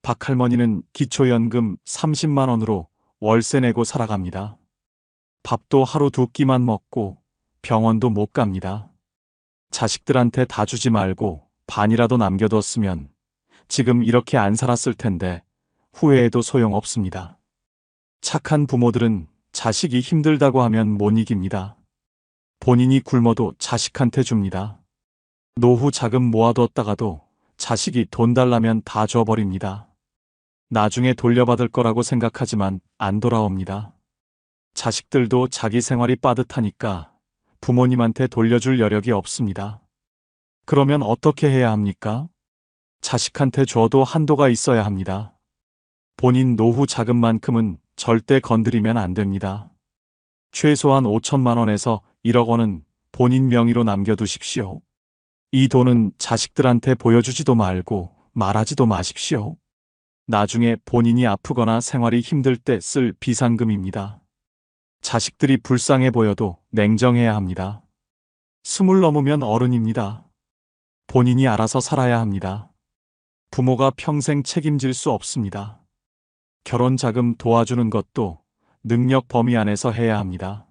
박할머니는 기초연금 30만 원으로 월세 내고 살아갑니다. 밥도 하루 두 끼만 먹고 병원도 못 갑니다. 자식들한테 다 주지 말고 반이라도 남겨뒀으면 지금 이렇게 안 살았을 텐데 후회해도 소용없습니다. 착한 부모들은 자식이 힘들다고 하면 못 이깁니다. 본인이 굶어도 자식한테 줍니다. 노후 자금 모아뒀다가도 자식이 돈 달라면 다 줘버립니다. 나중에 돌려받을 거라고 생각하지만 안 돌아옵니다. 자식들도 자기 생활이 빠듯하니까 부모님한테 돌려줄 여력이 없습니다. 그러면 어떻게 해야 합니까? 자식한테 줘도 한도가 있어야 합니다. 본인 노후 자금만큼은 절대 건드리면 안 됩니다. 최소한 5천만 원에서 1억 원은 본인 명의로 남겨두십시오. 이 돈은 자식들한테 보여주지도 말고 말하지도 마십시오. 나중에 본인이 아프거나 생활이 힘들 때 쓸 비상금입니다. 자식들이 불쌍해 보여도 냉정해야 합니다. 20 넘으면 어른입니다. 본인이 알아서 살아야 합니다. 부모가 평생 책임질 수 없습니다. 결혼 자금 도와주는 것도 능력 범위 안에서 해야 합니다.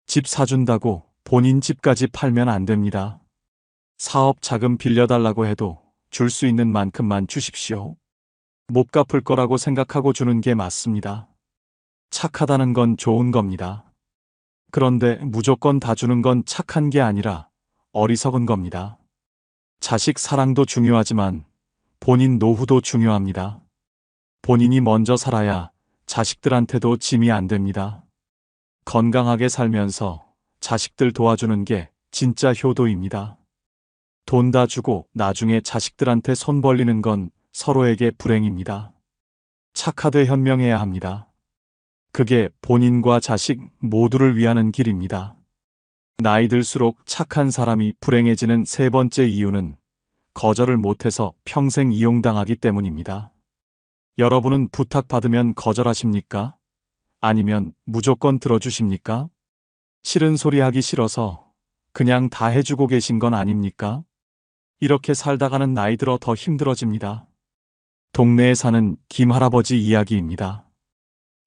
집 사준다고 본인 집까지 팔면 안 됩니다. 사업 자금 빌려달라고 해도 줄 수 있는 만큼만 주십시오. 못 갚을 거라고 생각하고 주는 게 맞습니다. 착하다는 건 좋은 겁니다. 그런데 무조건 다 주는 건 착한 게 아니라 어리석은 겁니다. 자식 사랑도 중요하지만 본인 노후도 중요합니다. 본인이 먼저 살아야 자식들한테도 짐이 안 됩니다. 건강하게 살면서 자식들 도와주는 게 진짜 효도입니다. 돈 다 주고 나중에 자식들한테 손 벌리는 건 서로에게 불행입니다. 착하되 현명해야 합니다. 그게 본인과 자식 모두를 위하는 길입니다. 나이 들수록 착한 사람이 불행해지는 세 번째 이유는 거절을 못해서 평생 이용당하기 때문입니다. 여러분은 부탁받으면 거절하십니까? 아니면 무조건 들어주십니까? 싫은 소리 하기 싫어서 그냥 다 해주고 계신 건 아닙니까? 이렇게 살다가는 나이 들어 더 힘들어집니다. 동네에 사는 김할아버지 이야기입니다.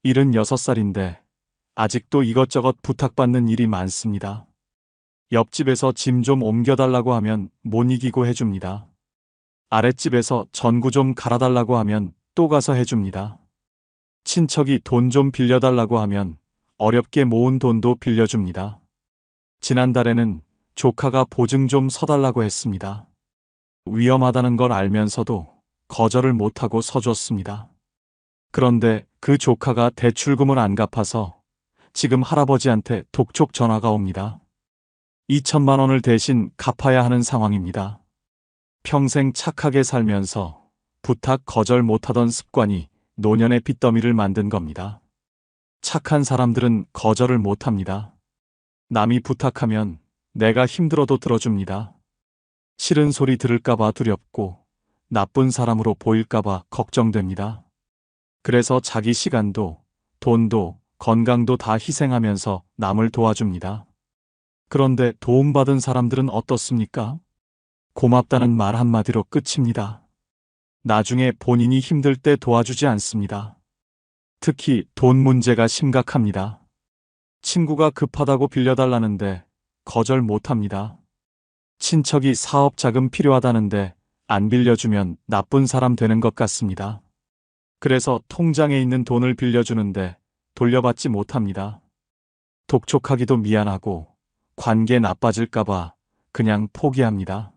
76살인데 아직도 이것저것 부탁받는 일이 많습니다. 옆집에서 짐 좀 옮겨달라고 하면 못 이기고 해줍니다. 아랫집에서 전구 좀 갈아달라고 하면 또 가서 해줍니다. 친척이 돈 좀 빌려달라고 하면 어렵게 모은 돈도 빌려줍니다. 지난달에는 조카가 보증 좀 서달라고 했습니다. 위험하다는 걸 알면서도 거절을 못하고 서줬습니다. 그런데 그 조카가 대출금을 안 갚아서 지금 할아버지한테 독촉 전화가 옵니다. 2천만 원을 대신 갚아야 하는 상황입니다. 평생 착하게 살면서 부탁 거절 못하던 습관이 노년의 빚더미를 만든 겁니다. 착한 사람들은 거절을 못합니다. 남이 부탁하면 내가 힘들어도 들어줍니다. 싫은 소리 들을까봐 두렵고 나쁜 사람으로 보일까봐 걱정됩니다. 그래서 자기 시간도 돈도 건강도 다 희생하면서 남을 도와줍니다. 그런데 도움받은 사람들은 어떻습니까? 고맙다는 말 한마디로 끝입니다. 나중에 본인이 힘들 때 도와주지 않습니다. 특히 돈 문제가 심각합니다. 친구가 급하다고 빌려달라는데 거절 못합니다. 친척이 사업 자금 필요하다는데 안 빌려주면 나쁜 사람 되는 것 같습니다. 그래서 통장에 있는 돈을 빌려주는데 돌려받지 못합니다. 독촉하기도 미안하고 관계 나빠질까봐 그냥 포기합니다.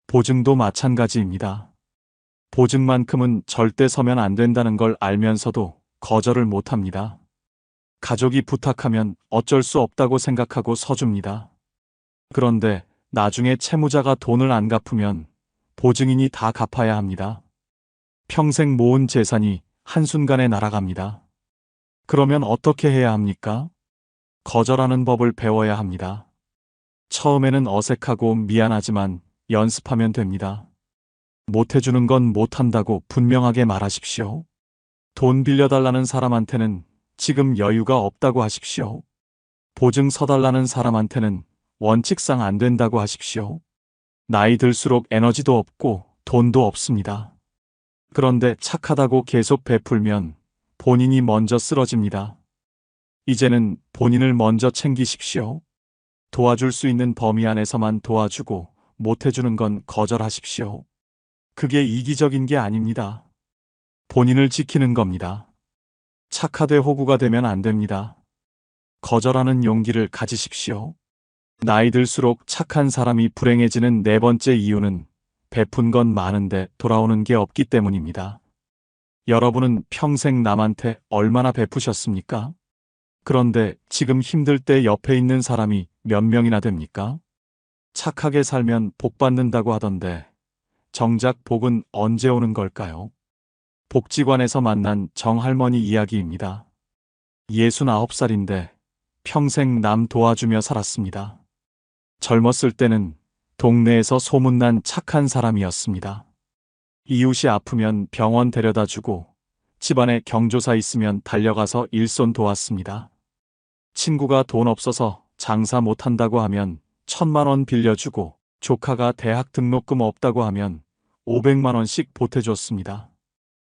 보증도 마찬가지입니다. 보증만큼은 절대 서면 안 된다는 걸 알면서도 거절을 못합니다. 가족이 부탁하면 어쩔 수 없다고 생각하고 서줍니다. 그런데 나중에 채무자가 돈을 안 갚으면 보증인이 다 갚아야 합니다. 평생 모은 재산이 한순간에 날아갑니다. 그러면 어떻게 해야 합니까? 거절하는 법을 배워야 합니다. 처음에는 어색하고 미안하지만 연습하면 됩니다. 못해주는 건 못한다고 분명하게 말하십시오. 돈 빌려달라는 사람한테는 지금 여유가 없다고 하십시오. 보증 서달라는 사람한테는 원칙상 안 된다고 하십시오. 나이 들수록 에너지도 없고 돈도 없습니다. 그런데 착하다고 계속 베풀면 본인이 먼저 쓰러집니다. 이제는 본인을 먼저 챙기십시오. 도와줄 수 있는 범위 안에서만 도와주고 못해주는 건 거절하십시오. 그게 이기적인 게 아닙니다. 본인을 지키는 겁니다. 착하되 호구가 되면 안 됩니다. 거절하는 용기를 가지십시오. 나이 들수록 착한 사람이 불행해지는 네 번째 이유는 베푼 건 많은데 돌아오는 게 없기 때문입니다. 여러분은 평생 남한테 얼마나 베푸셨습니까? 그런데 지금 힘들 때 옆에 있는 사람이 몇 명이나 됩니까? 착하게 살면 복 받는다고 하던데 정작 복은 언제 오는 걸까요? 복지관에서 만난 정할머니 이야기입니다. 69살인데 평생 남 도와주며 살았습니다. 젊었을 때는 동네에서 소문난 착한 사람이었습니다. 이웃이 아프면 병원 데려다 주고 집안에 경조사 있으면 달려가서 일손 도왔습니다. 친구가 돈 없어서 장사 못한다고 하면 1,000만 원 빌려주고 조카가 대학 등록금 없다고 하면 500만 원씩 보태줬습니다.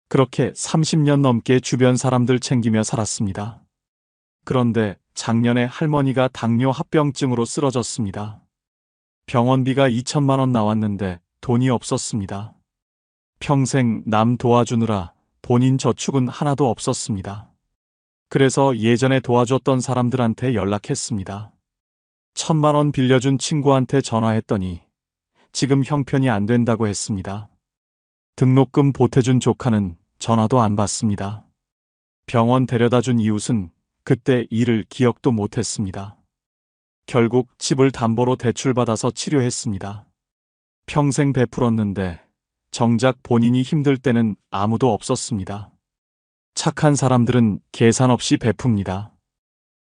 그렇게 30년 넘게 주변 사람들 챙기며 살았습니다. 그런데 작년에 할머니가 당뇨 합병증으로 쓰러졌습니다. 병원비가 2천만 원 나왔는데 돈이 없었습니다. 평생 남 도와주느라 본인 저축은 하나도 없었습니다. 그래서 예전에 도와줬던 사람들한테 연락했습니다. 1,000만 원 빌려준 친구한테 전화했더니 지금 형편이 안 된다고 했습니다. 등록금 보태준 조카는 전화도 안 받습니다. 병원 데려다 준 이웃은 그때 일을 기억도 못했습니다. 결국 집을 담보로 대출받아서 치료했습니다. 평생 베풀었는데 정작 본인이 힘들 때는 아무도 없었습니다. 착한 사람들은 계산 없이 베풉니다.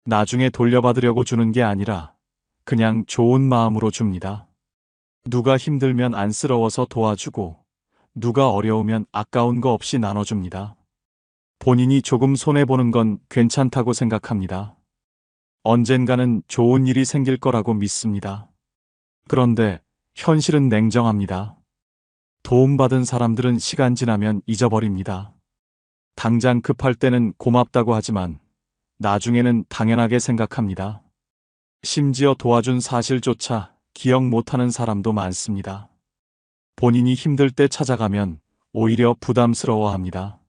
나중에 돌려받으려고 주는 게 아니라 그냥 좋은 마음으로 줍니다. 누가 힘들면 안쓰러워서 도와주고 누가 어려우면 아까운 거 없이 나눠줍니다. 본인이 조금 손해보는 건 괜찮다고 생각합니다. 언젠가는 좋은 일이 생길 거라고 믿습니다. 그런데 현실은 냉정합니다. 도움받은 사람들은 시간 지나면 잊어버립니다. 당장 급할 때는 고맙다고 하지만 나중에는 당연하게 생각합니다. 심지어 도와준 사실조차 기억 못하는 사람도 많습니다. 본인이 힘들 때 찾아가면 오히려 부담스러워합니다.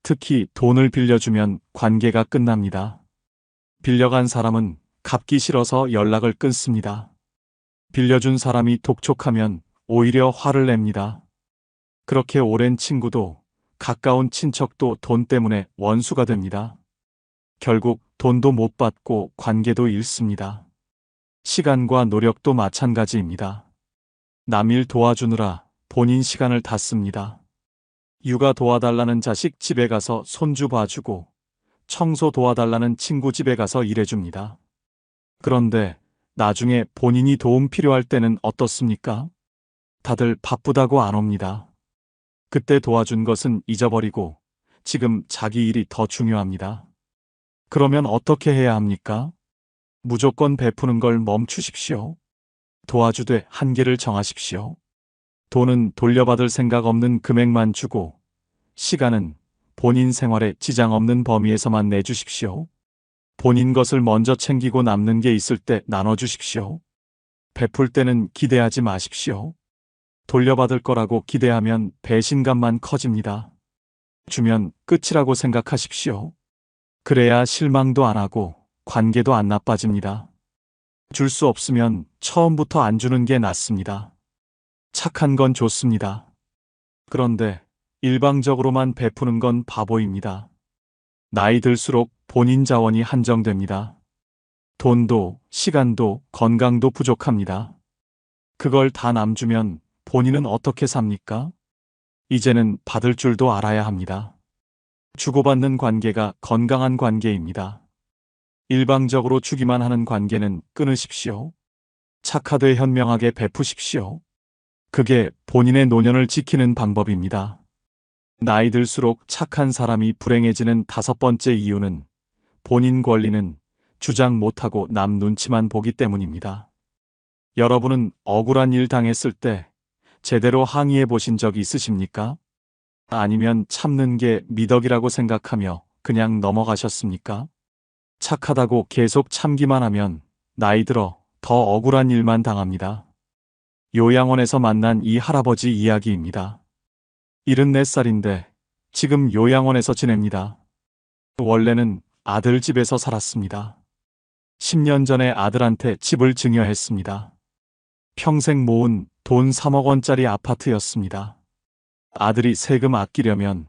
특히 돈을 빌려주면 관계가 끝납니다. 빌려간 사람은 갚기 싫어서 연락을 끊습니다. 빌려준 사람이 독촉하면 오히려 화를 냅니다. 그렇게 오랜 친구도 가까운 친척도 돈 때문에 원수가 됩니다. 결국 돈도 못 받고 관계도 잃습니다. 시간과 노력도 마찬가지입니다. 남일 도와주느라 본인 시간을 다 씁니다. 육아 도와달라는 자식 집에 가서 손주 봐주고 청소 도와달라는 친구 집에 가서 일해줍니다. 그런데 나중에 본인이 도움 필요할 때는 어떻습니까? 다들 바쁘다고 안 옵니다. 그때 도와준 것은 잊어버리고 지금 자기 일이 더 중요합니다. 그러면 어떻게 해야 합니까? 무조건 베푸는 걸 멈추십시오. 도와주되 한계를 정하십시오. 돈은 돌려받을 생각 없는 금액만 주고 시간은 본인 생활에 지장 없는 범위에서만 내주십시오. 본인 것을 먼저 챙기고 남는 게 있을 때 나눠주십시오. 베풀 때는 기대하지 마십시오. 돌려받을 거라고 기대하면 배신감만 커집니다. 주면 끝이라고 생각하십시오. 그래야 실망도 안 하고 관계도 안 나빠집니다. 줄 수 없으면 처음부터 안 주는 게 낫습니다. 착한 건 좋습니다. 그런데 일방적으로만 베푸는 건 바보입니다. 나이 들수록 본인 자원이 한정됩니다. 돈도, 시간도, 건강도 부족합니다. 그걸 다 남주면 본인은 어떻게 삽니까? 이제는 받을 줄도 알아야 합니다. 주고받는 관계가 건강한 관계입니다. 일방적으로 주기만 하는 관계는 끊으십시오. 착하되 현명하게 베푸십시오. 그게 본인의 노년을 지키는 방법입니다. 나이 들수록 착한 사람이 불행해지는 5번째 이유는 본인 권리는 주장 못하고 남 눈치만 보기 때문입니다. 여러분은 억울한 일 당했을 때 제대로 항의해 보신 적 있으십니까? 아니면 참는 게 미덕이라고 생각하며 그냥 넘어가셨습니까? 착하다고 계속 참기만 하면 나이 들어 더 억울한 일만 당합니다. 요양원에서 만난 이 할아버지 이야기입니다. 74살인데 지금 요양원에서 지냅니다. 원래는 아들 집에서 살았습니다. 10년 전에 아들한테 집을 증여했습니다. 평생 모은 돈 3억 원짜리 아파트였습니다. 아들이 세금 아끼려면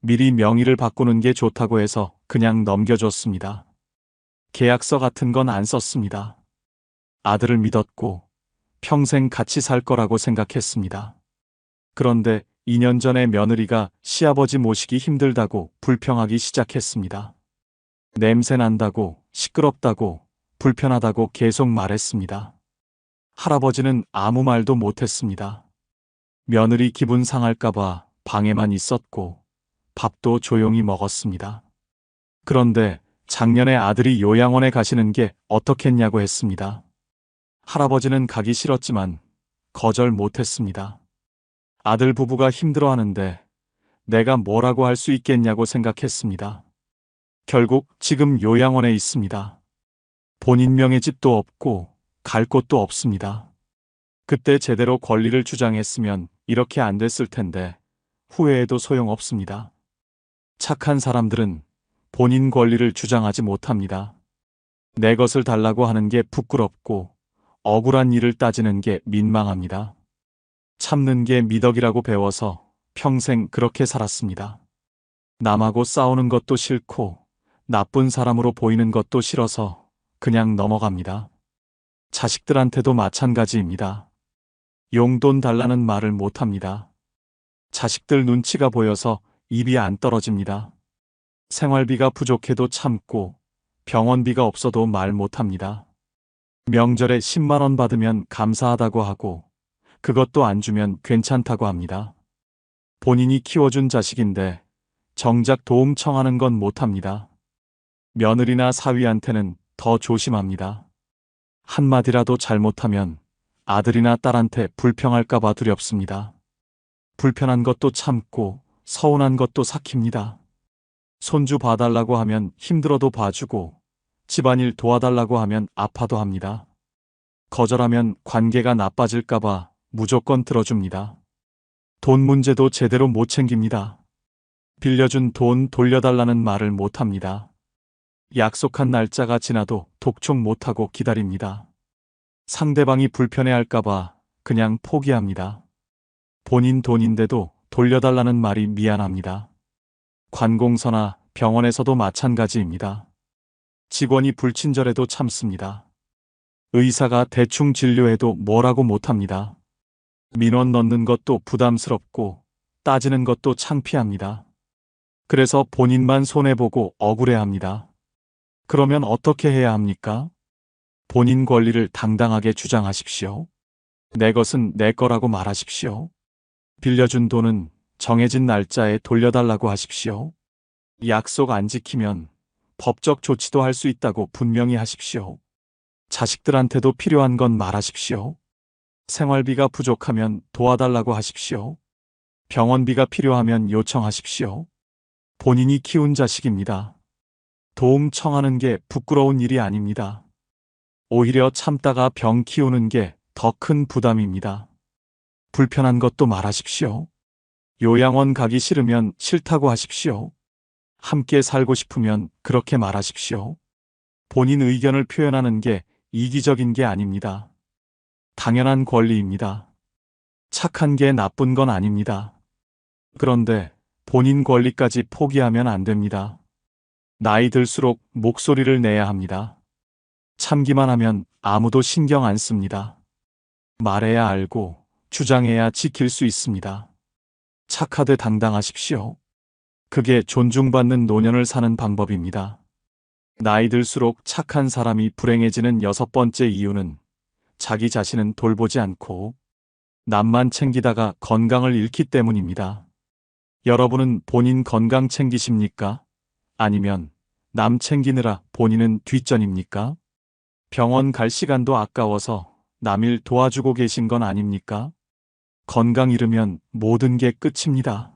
미리 명의를 바꾸는 게 좋다고 해서 그냥 넘겨줬습니다. 계약서 같은 건 안 썼습니다. 아들을 믿었고 평생 같이 살 거라고 생각했습니다. 그런데 2년 전에 며느리가 시아버지 모시기 힘들다고 불평하기 시작했습니다. 냄새 난다고, 시끄럽다고, 불편하다고 계속 말했습니다. 할아버지는 아무 말도 못했습니다. 며느리 기분 상할까봐 방에만 있었고 밥도 조용히 먹었습니다. 그런데 작년에 아들이 요양원에 가시는 게 어떻겠냐고 했습니다. 할아버지는 가기 싫었지만 거절 못했습니다. 아들 부부가 힘들어하는데 내가 뭐라고 할 수 있겠냐고 생각했습니다. 결국 지금 요양원에 있습니다. 본인 명의 집도 없고 갈 곳도 없습니다. 그때 제대로 권리를 주장했으면 이렇게 안 됐을 텐데 후회해도 소용없습니다. 착한 사람들은 본인 권리를 주장하지 못합니다. 내 것을 달라고 하는 게 부끄럽고 억울한 일을 따지는 게 민망합니다. 참는 게 미덕이라고 배워서 평생 그렇게 살았습니다. 남하고 싸우는 것도 싫고 나쁜 사람으로 보이는 것도 싫어서 그냥 넘어갑니다. 자식들한테도 마찬가지입니다. 용돈 달라는 말을 못합니다. 자식들 눈치가 보여서 입이 안 떨어집니다. 생활비가 부족해도 참고 병원비가 없어도 말 못합니다. 명절에 10만 원 받으면 감사하다고 하고 그것도 안 주면 괜찮다고 합니다. 본인이 키워준 자식인데 정작 도움 청하는 건 못합니다. 며느리나 사위한테는 더 조심합니다. 한마디라도 잘못하면 아들이나 딸한테 불평할까봐 두렵습니다. 불편한 것도 참고 서운한 것도 삭힙니다. 손주 봐달라고 하면 힘들어도 봐주고 집안일 도와달라고 하면 아파도 합니다. 거절하면 관계가 나빠질까봐 무조건 들어줍니다. 돈 문제도 제대로 못 챙깁니다. 빌려준 돈 돌려달라는 말을 못합니다. 약속한 날짜가 지나도 독촉 못하고 기다립니다. 상대방이 불편해할까봐 그냥 포기합니다. 본인 돈인데도 돌려달라는 말이 미안합니다. 관공서나 병원에서도 마찬가지입니다. 직원이 불친절해도 참습니다. 의사가 대충 진료해도 뭐라고 못합니다. 민원 넣는 것도 부담스럽고 따지는 것도 창피합니다. 그래서 본인만 손해보고 억울해합니다. 그러면 어떻게 해야 합니까? 본인 권리를 당당하게 주장하십시오. 내 것은 내 거라고 말하십시오. 빌려준 돈은 정해진 날짜에 돌려달라고 하십시오. 약속 안 지키면 법적 조치도 할 수 있다고 분명히 하십시오. 자식들한테도 필요한 건 말하십시오. 생활비가 부족하면 도와달라고 하십시오. 병원비가 필요하면 요청하십시오. 본인이 키운 자식입니다. 도움 청하는 게 부끄러운 일이 아닙니다. 오히려 참다가 병 키우는 게 더 큰 부담입니다. 불편한 것도 말하십시오. 요양원 가기 싫으면 싫다고 하십시오. 함께 살고 싶으면 그렇게 말하십시오. 본인 의견을 표현하는 게 이기적인 게 아닙니다. 당연한 권리입니다. 착한 게 나쁜 건 아닙니다. 그런데 본인 권리까지 포기하면 안 됩니다. 나이 들수록 목소리를 내야 합니다. 참기만 하면 아무도 신경 안 씁니다. 말해야 알고 주장해야 지킬 수 있습니다. 착하되 당당하십시오. 그게 존중받는 노년을 사는 방법입니다. 나이 들수록 착한 사람이 불행해지는 6번째 이유는 자기 자신은 돌보지 않고 남만 챙기다가 건강을 잃기 때문입니다. 여러분은 본인 건강 챙기십니까? 아니면 남 챙기느라 본인은 뒷전입니까? 병원 갈 시간도 아까워서 남일 도와주고 계신 건 아닙니까? 건강 잃으면 모든 게 끝입니다.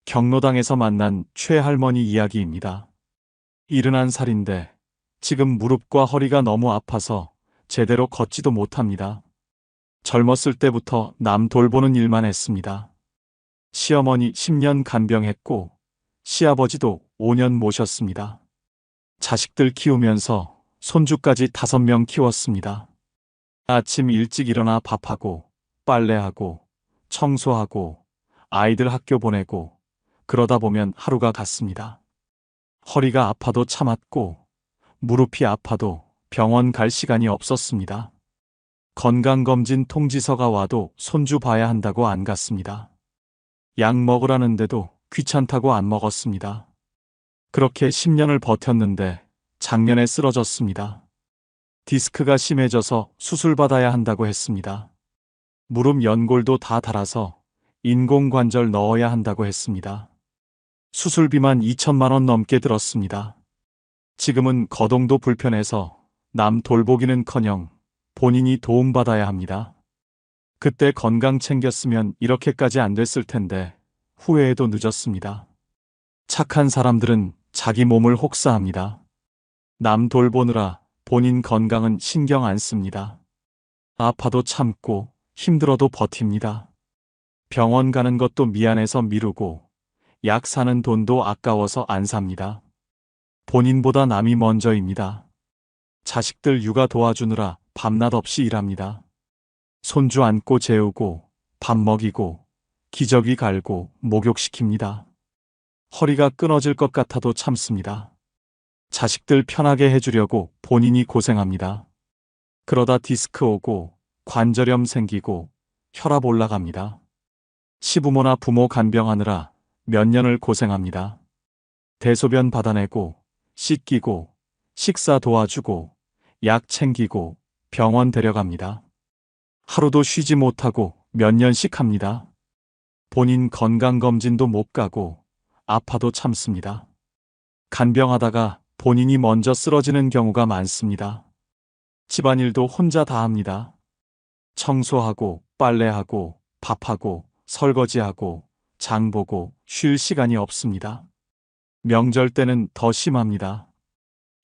경로당에서 만난 최할머니 이야기입니다. 71살인데 지금 무릎과 허리가 너무 아파서 제대로 걷지도 못합니다. 젊었을 때부터 남 돌보는 일만 했습니다. 시어머니 10년 간병했고 시아버지도 5년 모셨습니다. 자식들 키우면서 손주까지 5명 키웠습니다. 아침 일찍 일어나 밥하고 빨래하고 청소하고 아이들 학교 보내고 그러다 보면 하루가 갔습니다. 허리가 아파도 참았고 무릎이 아파도 병원 갈 시간이 없었습니다. 건강검진 통지서가 와도 손주 봐야 한다고 안 갔습니다. 약 먹으라는데도 귀찮다고 안 먹었습니다. 그렇게 10년을 버텼는데 작년에 쓰러졌습니다. 디스크가 심해져서 수술받아야 한다고 했습니다. 무릎 연골도 다 닳아서 인공관절 넣어야 한다고 했습니다. 수술비만 2천만 원 넘게 들었습니다. 지금은 거동도 불편해서 남 돌보기는커녕 본인이 도움받아야 합니다. 그때 건강 챙겼으면 이렇게까지 안 됐을 텐데 후회해도 늦었습니다. 착한 사람들은 자기 몸을 혹사합니다. 남 돌보느라 본인 건강은 신경 안 씁니다. 아파도 참고 힘들어도 버팁니다. 병원 가는 것도 미안해서 미루고 약 사는 돈도 아까워서 안 삽니다. 본인보다 남이 먼저입니다. 자식들 육아 도와주느라 밤낮 없이 일합니다. 손주 안고 재우고 밥 먹이고 기저귀 갈고 목욕시킵니다. 허리가 끊어질 것 같아도 참습니다. 자식들 편하게 해주려고 본인이 고생합니다. 그러다 디스크 오고 관절염 생기고 혈압 올라갑니다. 시부모나 부모 간병하느라 몇 년을 고생합니다. 대소변 받아내고 씻기고 식사 도와주고 약 챙기고 병원 데려갑니다. 하루도 쉬지 못하고 몇 년씩 합니다. 본인 건강검진도 못 가고 아파도 참습니다. 간병하다가 본인이 먼저 쓰러지는 경우가 많습니다. 집안일도 혼자 다 합니다. 청소하고 빨래하고 밥하고 설거지하고 장 보고 쉴 시간이 없습니다. 명절 때는 더 심합니다.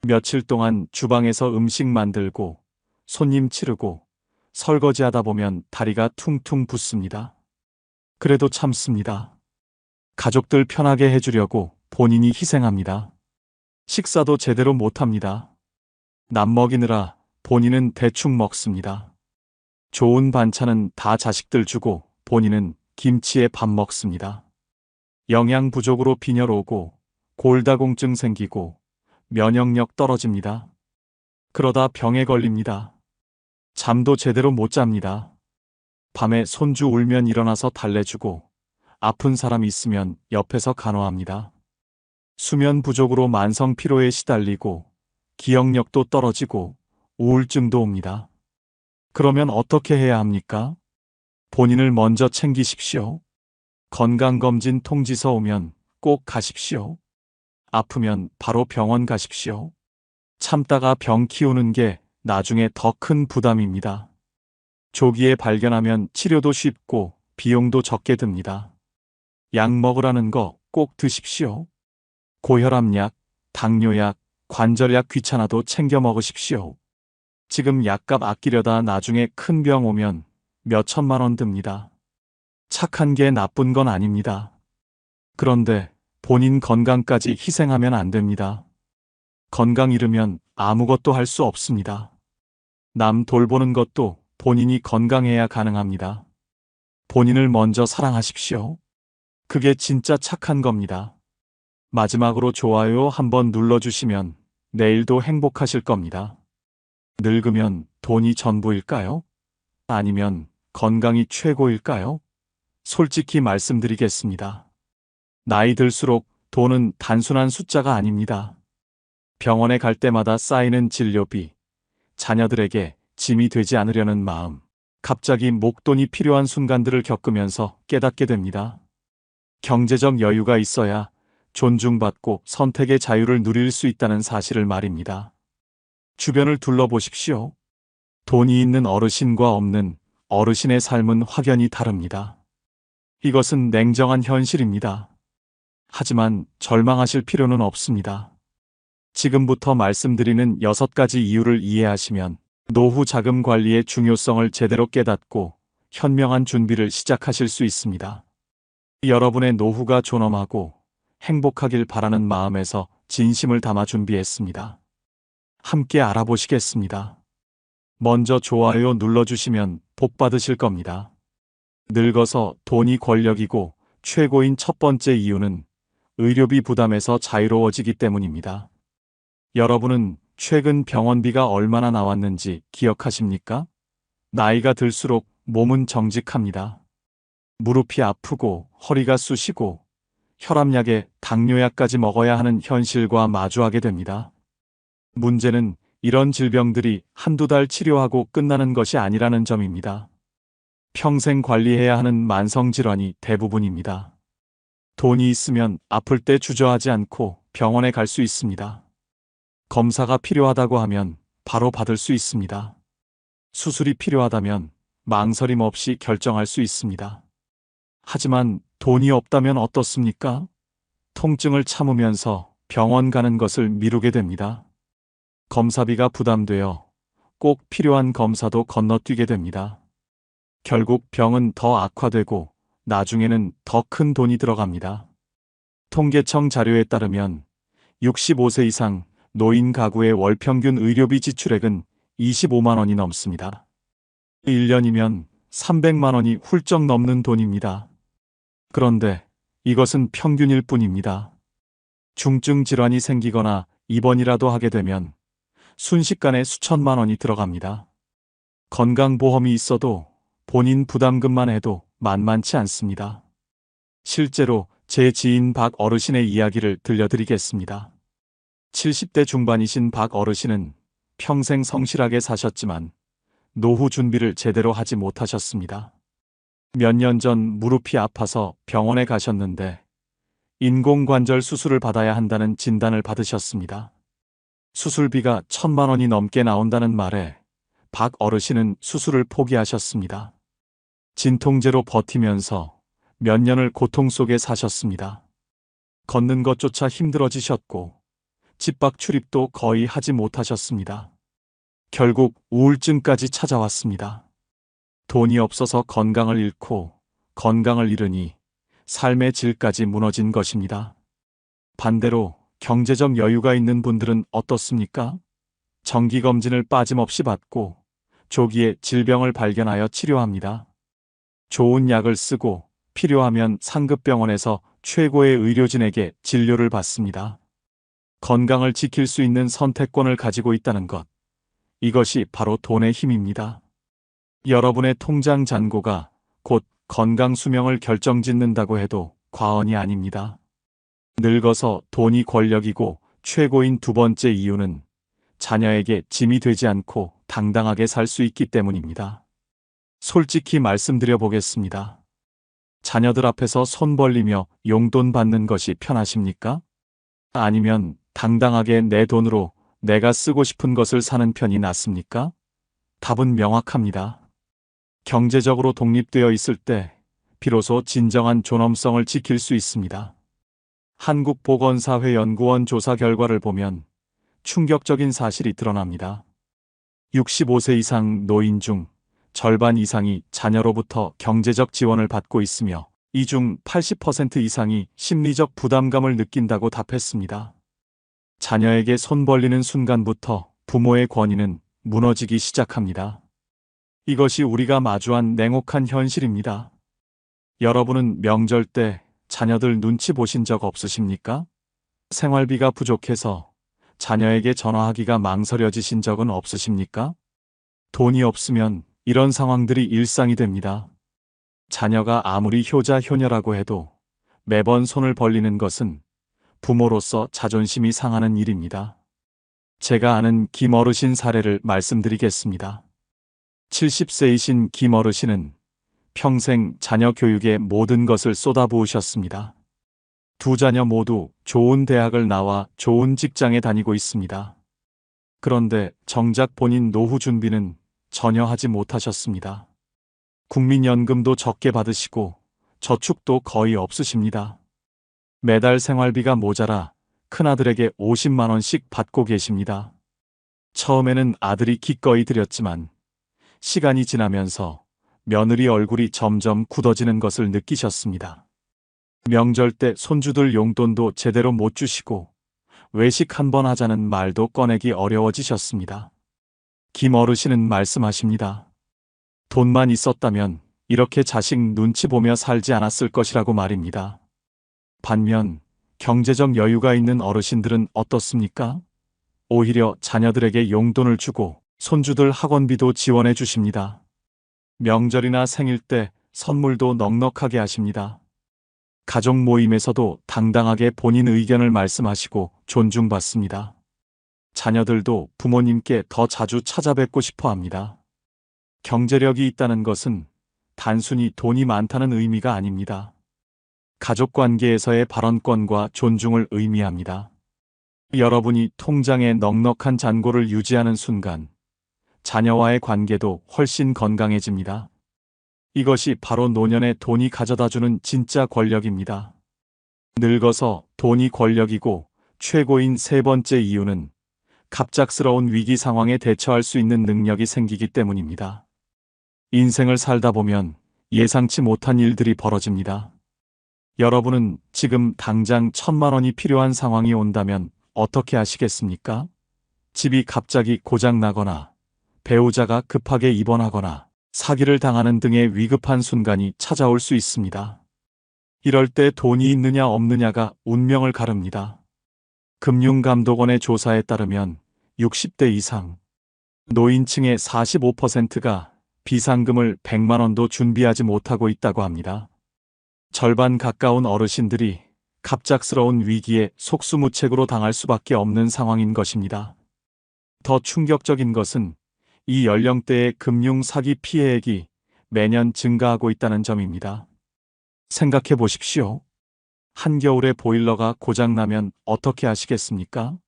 며칠 동안 주방에서 음식 만들고 손님 치르고 설거지하다 보면 다리가 퉁퉁 붓습니다. 그래도 참습니다. 가족들 편하게 해주려고 본인이 희생합니다. 식사도 제대로 못합니다. 남 먹이느라 본인은 대충 먹습니다. 좋은 반찬은 다 자식들 주고 본인은 김치에 밥 먹습니다. 영양 부족으로 빈혈 오고 골다공증 생기고 면역력 떨어집니다. 그러다 병에 걸립니다. 잠도 제대로 못 잡니다. 밤에 손주 울면 일어나서 달래주고 아픈 사람 있으면 옆에서 간호합니다. 수면 부족으로 만성 피로에 시달리고 기억력도 떨어지고 우울증도 옵니다. 그러면 어떻게 해야 합니까? 본인을 먼저 챙기십시오. 건강검진 통지서 오면 꼭 가십시오. 아프면 바로 병원 가십시오. 참다가 병 키우는 게 나중에 더 큰 부담입니다. 조기에 발견하면 치료도 쉽고 비용도 적게 듭니다. 약 먹으라는 거 꼭 드십시오. 고혈압약, 당뇨약, 관절약 귀찮아도 챙겨 먹으십시오. 지금 약값 아끼려다 나중에 큰 병 오면 몇 천만 원 듭니다. 착한 게 나쁜 건 아닙니다. 그런데 본인 건강까지 희생하면 안 됩니다. 건강 잃으면 아무것도 할 수 없습니다. 남 돌보는 것도 본인이 건강해야 가능합니다. 본인을 먼저 사랑하십시오. 그게 진짜 착한 겁니다. 마지막으로 좋아요 한번 눌러주시면 내일도 행복하실 겁니다. 늙으면 돈이 전부일까요? 아니면 건강이 최고일까요? 솔직히 말씀드리겠습니다. 나이 들수록 돈은 단순한 숫자가 아닙니다. 병원에 갈 때마다 쌓이는 진료비, 자녀들에게 짐이 되지 않으려는 마음, 갑자기 목돈이 필요한 순간들을 겪으면서 깨닫게 됩니다. 경제적 여유가 있어야 존중받고 선택의 자유를 누릴 수 있다는 사실을 말입니다. 주변을 둘러보십시오. 돈이 있는 어르신과 없는 어르신의 삶은 확연히 다릅니다. 이것은 냉정한 현실입니다. 하지만 절망하실 필요는 없습니다. 지금부터 말씀드리는 6가지 이유를 이해하시면 노후 자금 관리의 중요성을 제대로 깨닫고 현명한 준비를 시작하실 수 있습니다. 여러분의 노후가 존엄하고 행복하길 바라는 마음에서 진심을 담아 준비했습니다. 함께 알아보시겠습니다. 먼저 좋아요 눌러주시면 복 받으실 겁니다. 늙어서 돈이 권력이고 최고인 첫 번째 이유는 의료비 부담에서 자유로워지기 때문입니다. 여러분은 최근 병원비가 얼마나 나왔는지 기억하십니까? 나이가 들수록 몸은 정직합니다. 무릎이 아프고 허리가 쑤시고 혈압약에 당뇨약까지 먹어야 하는 현실과 마주하게 됩니다. 문제는 이런 질병들이 한두 달 치료하고 끝나는 것이 아니라는 점입니다. 평생 관리해야 하는 만성질환이 대부분입니다. 돈이 있으면 아플 때 주저하지 않고 병원에 갈 수 있습니다. 검사가 필요하다고 하면 바로 받을 수 있습니다. 수술이 필요하다면 망설임 없이 결정할 수 있습니다. 하지만 돈이 없다면 어떻습니까? 통증을 참으면서 병원 가는 것을 미루게 됩니다. 검사비가 부담되어 꼭 필요한 검사도 건너뛰게 됩니다. 결국 병은 더 악화되고 나중에는 더 큰 돈이 들어갑니다. 통계청 자료에 따르면 65세 이상 노인 가구의 월 평균 의료비 지출액은 25만 원이 넘습니다. 1년이면 300만 원이 훌쩍 넘는 돈입니다. 그런데 이것은 평균일 뿐입니다. 중증 질환이 생기거나 입원이라도 하게 되면 순식간에 수천만 원이 들어갑니다. 건강보험이 있어도 본인 부담금만 해도 만만치 않습니다. 실제로 제 지인 박 어르신의 이야기를 들려드리겠습니다. 70대 중반이신 박 어르신은 평생 성실하게 사셨지만 노후 준비를 제대로 하지 못하셨습니다. 몇 년 전 무릎이 아파서 병원에 가셨는데 인공관절 수술을 받아야 한다는 진단을 받으셨습니다. 수술비가 1,000만 원이 넘게 나온다는 말에 박 어르신은 수술을 포기하셨습니다. 진통제로 버티면서 몇 년을 고통 속에 사셨습니다. 걷는 것조차 힘들어지셨고 집밖 출입도 거의 하지 못하셨습니다. 결국 우울증까지 찾아왔습니다. 돈이 없어서 건강을 잃고 건강을 잃으니 삶의 질까지 무너진 것입니다. 반대로 경제적 여유가 있는 분들은 어떻습니까? 정기검진을 빠짐없이 받고 조기에 질병을 발견하여 치료합니다. 좋은 약을 쓰고 필요하면 상급병원에서 최고의 의료진에게 진료를 받습니다. 건강을 지킬 수 있는 선택권을 가지고 있다는 것. 이것이 바로 돈의 힘입니다. 여러분의 통장 잔고가 곧 건강 수명을 결정짓는다고 해도 과언이 아닙니다. 늙어서 돈이 권력이고 최고인 두 번째 이유는 자녀에게 짐이 되지 않고 당당하게 살 수 있기 때문입니다. 솔직히 말씀드려 보겠습니다. 자녀들 앞에서 손 벌리며 용돈 받는 것이 편하십니까? 아니면 당당하게 내 돈으로 내가 쓰고 싶은 것을 사는 편이 낫습니까? 답은 명확합니다. 경제적으로 독립되어 있을 때 비로소 진정한 존엄성을 지킬 수 있습니다. 한국보건사회연구원 조사 결과를 보면 충격적인 사실이 드러납니다. 65세 이상 노인 중 절반 이상이 자녀로부터 경제적 지원을 받고 있으며 이 중 80% 이상이 심리적 부담감을 느낀다고 답했습니다. 자녀에게 손 벌리는 순간부터 부모의 권위는 무너지기 시작합니다. 이것이 우리가 마주한 냉혹한 현실입니다. 여러분은 명절 때 자녀들 눈치 보신 적 없으십니까? 생활비가 부족해서 자녀에게 전화하기가 망설여지신 적은 없으십니까? 돈이 없으면 이런 상황들이 일상이 됩니다. 자녀가 아무리 효자 효녀라고 해도 매번 손을 벌리는 것은 부모로서 자존심이 상하는 일입니다. 제가 아는 김 어르신 사례를 말씀드리겠습니다. 70세이신 김 어르신은 평생 자녀 교육에 모든 것을 쏟아부으셨습니다. 두 자녀 모두 좋은 대학을 나와 좋은 직장에 다니고 있습니다. 그런데 정작 본인 노후 준비는 전혀 하지 못하셨습니다. 국민연금도 적게 받으시고 저축도 거의 없으십니다. 매달 생활비가 모자라 큰아들에게 50만 원씩 받고 계십니다. 처음에는 아들이 기꺼이 드렸지만 시간이 지나면서 며느리 얼굴이 점점 굳어지는 것을 느끼셨습니다. 명절 때 손주들 용돈도 제대로 못 주시고 외식 한번 하자는 말도 꺼내기 어려워지셨습니다. 김 어르신은 말씀하십니다. 돈만 있었다면 이렇게 자식 눈치 보며 살지 않았을 것이라고 말입니다. 반면 경제적 여유가 있는 어르신들은 어떻습니까? 오히려 자녀들에게 용돈을 주고 손주들 학원비도 지원해 주십니다. 명절이나 생일 때 선물도 넉넉하게 하십니다. 가족 모임에서도 당당하게 본인 의견을 말씀하시고 존중받습니다. 자녀들도 부모님께 더 자주 찾아뵙고 싶어 합니다. 경제력이 있다는 것은 단순히 돈이 많다는 의미가 아닙니다. 가족 관계에서의 발언권과 존중을 의미합니다. 여러분이 통장에 넉넉한 잔고를 유지하는 순간 자녀와의 관계도 훨씬 건강해집니다. 이것이 바로 노년에 돈이 가져다주는 진짜 권력입니다. 늙어서 돈이 권력이고 최고인 세 번째 이유는 갑작스러운 위기 상황에 대처할 수 있는 능력이 생기기 때문입니다. 인생을 살다 보면 예상치 못한 일들이 벌어집니다. 여러분은 지금 당장 1,000만 원이 필요한 상황이 온다면 어떻게 하시겠습니까? 집이 갑자기 고장 나거나 배우자가 급하게 입원하거나 사기를 당하는 등의 위급한 순간이 찾아올 수 있습니다. 이럴 때 돈이 있느냐 없느냐가 운명을 가릅니다. 금융감독원의 조사에 따르면 60대 이상 노인층의 45%가 비상금을 100만 원도 준비하지 못하고 있다고 합니다. 절반 가까운 어르신들이 갑작스러운 위기에 속수무책으로 당할 수밖에 없는 상황인 것입니다. 더 충격적인 것은 이 연령대의 금융 사기 피해액이 매년 증가하고 있다는 점입니다. 생각해 보십시오. 한겨울에 보일러가 고장나면 어떻게 하시겠습니까?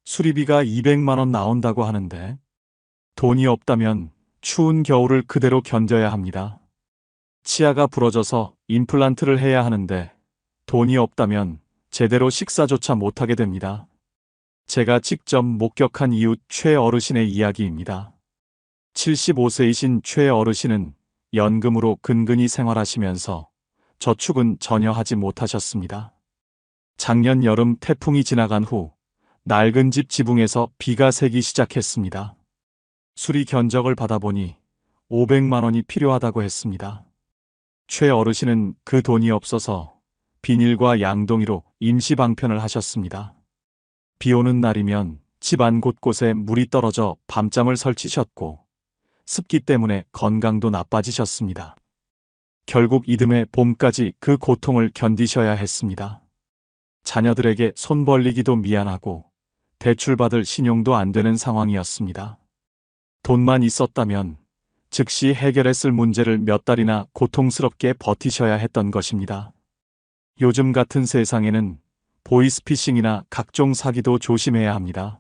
수리비가 200만 원 나온다고 하는데 돈이 없다면 추운 겨울을 그대로 견뎌야 합니다. 치아가 부러져서 임플란트를 해야 하는데 돈이 없다면 제대로 식사조차 못하게 됩니다. 제가 직접 목격한 이웃 최 어르신의 이야기입니다. 75세이신 최 어르신은 연금으로 근근히 생활하시면서 저축은 전혀 하지 못하셨습니다. 작년 여름 태풍이 지나간 후 낡은 집 지붕에서 비가 새기 시작했습니다. 수리 견적을 받아보니 500만 원이 필요하다고 했습니다. 최 어르신은 그 돈이 없어서 비닐과 양동이로 임시 방편을 하셨습니다. 비 오는 날이면 집안 곳곳에 물이 떨어져 밤잠을 설치셨고 습기 때문에 건강도 나빠지셨습니다. 결국 이듬해 봄까지 그 고통을 견디셔야 했습니다. 자녀들에게 손 벌리기도 미안하고 대출받을 신용도 안 되는 상황이었습니다. 돈만 있었다면 즉시 해결했을 문제를 몇 달이나 고통스럽게 버티셔야 했던 것입니다. 요즘 같은 세상에는 보이스피싱이나 각종 사기도 조심해야 합니다.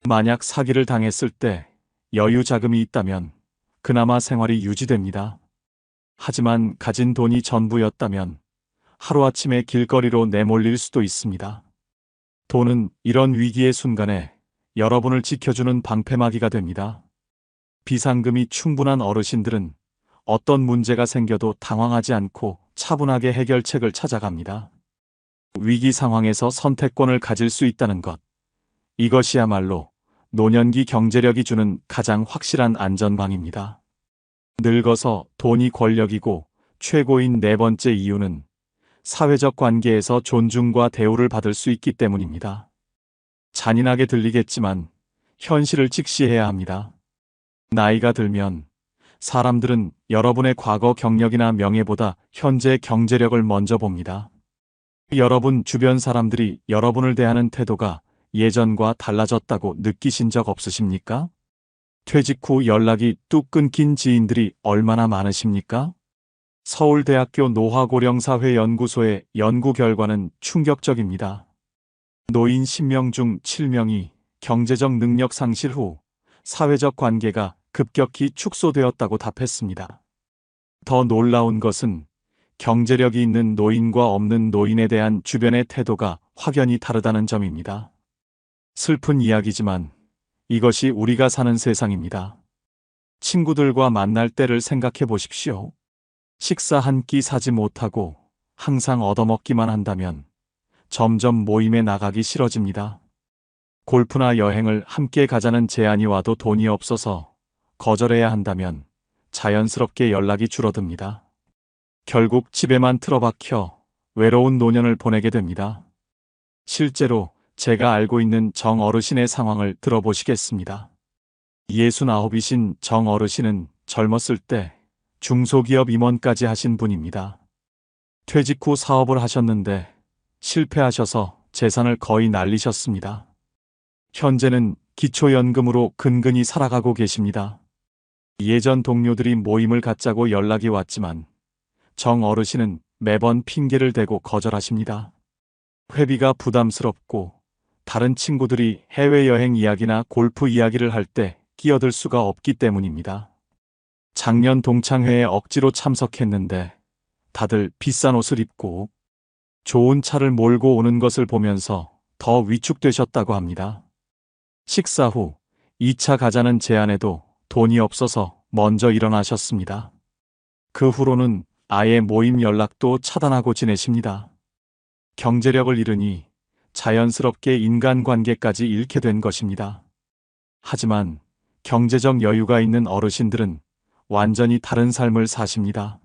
만약 사기를 당했을 때 여유 자금이 있다면 그나마 생활이 유지됩니다. 하지만 가진 돈이 전부였다면 하루아침에 길거리로 내몰릴 수도 있습니다. 돈은 이런 위기의 순간에 여러분을 지켜주는 방패막이가 됩니다. 비상금이 충분한 어르신들은 어떤 문제가 생겨도 당황하지 않고 차분하게 해결책을 찾아갑니다. 위기 상황에서 선택권을 가질 수 있다는 것. 이것이야말로 노년기 경제력이 주는 가장 확실한 안전망입니다. 늙어서 돈이 권력이고 최고인 네 번째 이유는 사회적 관계에서 존중과 대우를 받을 수 있기 때문입니다. 잔인하게 들리겠지만 현실을 직시해야 합니다. 나이가 들면 사람들은 여러분의 과거 경력이나 명예보다 현재 경제력을 먼저 봅니다. 여러분 주변 사람들이 여러분을 대하는 태도가 예전과 달라졌다고 느끼신 적 없으십니까? 퇴직 후 연락이 뚝 끊긴 지인들이 얼마나 많으십니까? 서울대학교 노화고령사회연구소의 연구 결과는 충격적입니다. 노인 10명 중 7명이 경제적 능력 상실 후 사회적 관계가 급격히 축소되었다고 답했습니다. 더 놀라운 것은 경제력이 있는 노인과 없는 노인에 대한 주변의 태도가 확연히 다르다는 점입니다. 슬픈 이야기지만 이것이 우리가 사는 세상입니다. 친구들과 만날 때를 생각해 보십시오. 식사 한 끼 사지 못하고 항상 얻어먹기만 한다면 점점 모임에 나가기 싫어집니다. 골프나 여행을 함께 가자는 제안이 와도 돈이 없어서 거절해야 한다면 자연스럽게 연락이 줄어듭니다. 결국 집에만 틀어박혀 외로운 노년을 보내게 됩니다. 실제로 제가 알고 있는 정 어르신의 상황을 들어보시겠습니다. 69이신 정 어르신은 젊었을 때 중소기업 임원까지 하신 분입니다. 퇴직 후 사업을 하셨는데 실패하셔서 재산을 거의 날리셨습니다. 현재는 기초연금으로 근근히 살아가고 계십니다. 예전 동료들이 모임을 갖자고 연락이 왔지만 정 어르신은 매번 핑계를 대고 거절하십니다. 회비가 부담스럽고 다른 친구들이 해외여행 이야기나 골프 이야기를 할 때 끼어들 수가 없기 때문입니다. 작년 동창회에 억지로 참석했는데 다들 비싼 옷을 입고 좋은 차를 몰고 오는 것을 보면서 더 위축되셨다고 합니다. 식사 후 2차 가자는 제안에도 돈이 없어서 먼저 일어나셨습니다. 그 후로는 아예 모임 연락도 차단하고 지내십니다. 경제력을 잃으니 자연스럽게 인간관계까지 잃게 된 것입니다. 하지만 경제적 여유가 있는 어르신들은 완전히 다른 삶을 사십니다.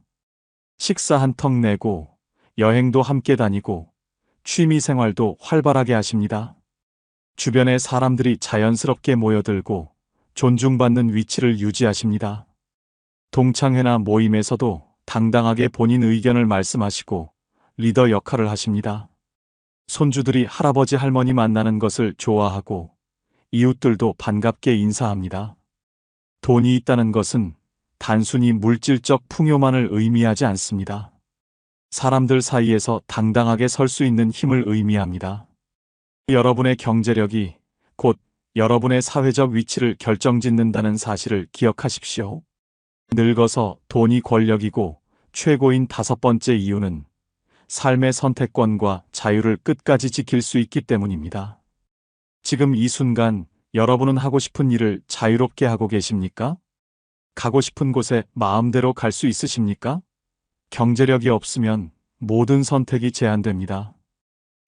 식사 한턱 내고, 여행도 함께 다니고, 취미 생활도 활발하게 하십니다. 주변에 사람들이 자연스럽게 모여들고, 존중받는 위치를 유지하십니다. 동창회나 모임에서도 당당하게 본인 의견을 말씀하시고, 리더 역할을 하십니다. 손주들이 할아버지 할머니 만나는 것을 좋아하고, 이웃들도 반갑게 인사합니다. 돈이 있다는 것은 단순히 물질적 풍요만을 의미하지 않습니다. 사람들 사이에서 당당하게 설 수 있는 힘을 의미합니다. 여러분의 경제력이 곧 여러분의 사회적 위치를 결정짓는다는 사실을 기억하십시오. 늙어서 돈이 권력이고 최고인 5번째 이유는 삶의 선택권과 자유를 끝까지 지킬 수 있기 때문입니다. 지금 이 순간 여러분은 하고 싶은 일을 자유롭게 하고 계십니까? 가고 싶은 곳에 마음대로 갈 수 있으십니까? 경제력이 없으면 모든 선택이 제한됩니다.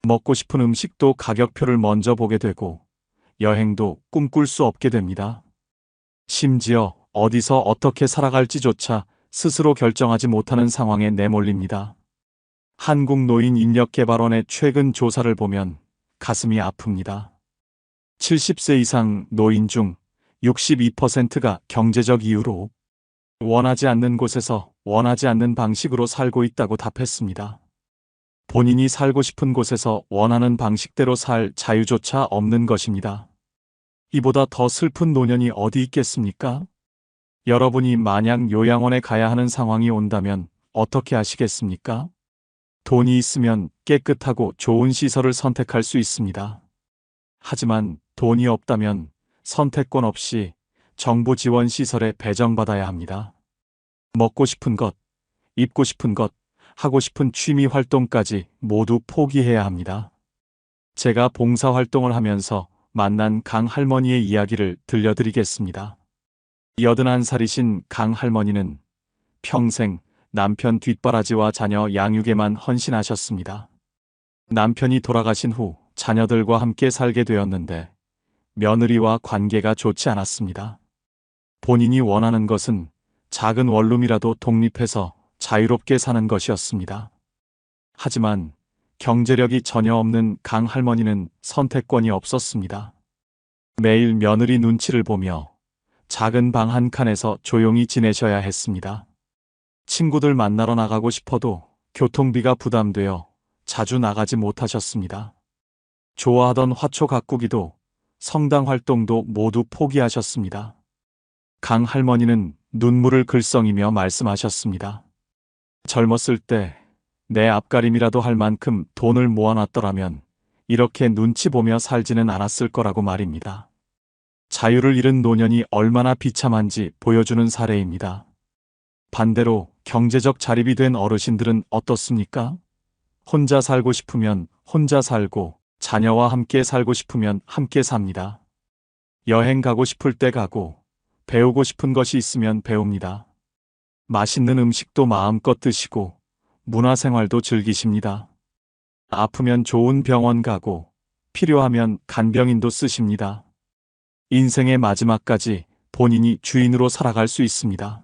먹고 싶은 음식도 가격표를 먼저 보게 되고 여행도 꿈꿀 수 없게 됩니다. 심지어 어디서 어떻게 살아갈지조차 스스로 결정하지 못하는 상황에 내몰립니다. 한국노인인력개발원의 최근 조사를 보면 가슴이 아픕니다. 70세 이상 노인 중 62%가 경제적 이유로 원하지 않는 곳에서 원하지 않는 방식으로 살고 있다고 답했습니다. 본인이 살고 싶은 곳에서 원하는 방식대로 살 자유조차 없는 것입니다. 이보다 더 슬픈 노년이 어디 있겠습니까? 여러분이 만약 요양원에 가야 하는 상황이 온다면 어떻게 하시겠습니까? 돈이 있으면 깨끗하고 좋은 시설을 선택할 수 있습니다. 하지만 돈이 없다면 선택권 없이 정부 지원 시설에 배정받아야 합니다. 먹고 싶은 것, 입고 싶은 것, 하고 싶은 취미 활동까지 모두 포기해야 합니다. 제가 봉사활동을 하면서 만난 강 할머니의 이야기를 들려드리겠습니다. 81살이신 강 할머니는 평생 남편 뒷바라지와 자녀 양육에만 헌신하셨습니다. 남편이 돌아가신 후 자녀들과 함께 살게 되었는데 며느리와 관계가 좋지 않았습니다. 본인이 원하는 것은 작은 원룸이라도 독립해서 자유롭게 사는 것이었습니다. 하지만 경제력이 전혀 없는 강 할머니는 선택권이 없었습니다. 매일 며느리 눈치를 보며 작은 방 한 칸에서 조용히 지내셔야 했습니다. 친구들 만나러 나가고 싶어도 교통비가 부담되어 자주 나가지 못하셨습니다. 좋아하던 화초 가꾸기도 성당 활동도 모두 포기하셨습니다. 강 할머니는 눈물을 글썽이며 말씀하셨습니다. 젊었을 때 내 앞가림이라도 할 만큼 돈을 모아놨더라면 이렇게 눈치 보며 살지는 않았을 거라고 말입니다. 자유를 잃은 노년이 얼마나 비참한지 보여주는 사례입니다. 반대로 경제적 자립이 된 어르신들은 어떻습니까? 혼자 살고 싶으면 혼자 살고 자녀와 함께 살고 싶으면 함께 삽니다. 여행 가고 싶을 때 가고 배우고 싶은 것이 있으면 배웁니다. 맛있는 음식도 마음껏 드시고 문화생활도 즐기십니다. 아프면 좋은 병원 가고 필요하면 간병인도 쓰십니다. 인생의 마지막까지 본인이 주인으로 살아갈 수 있습니다.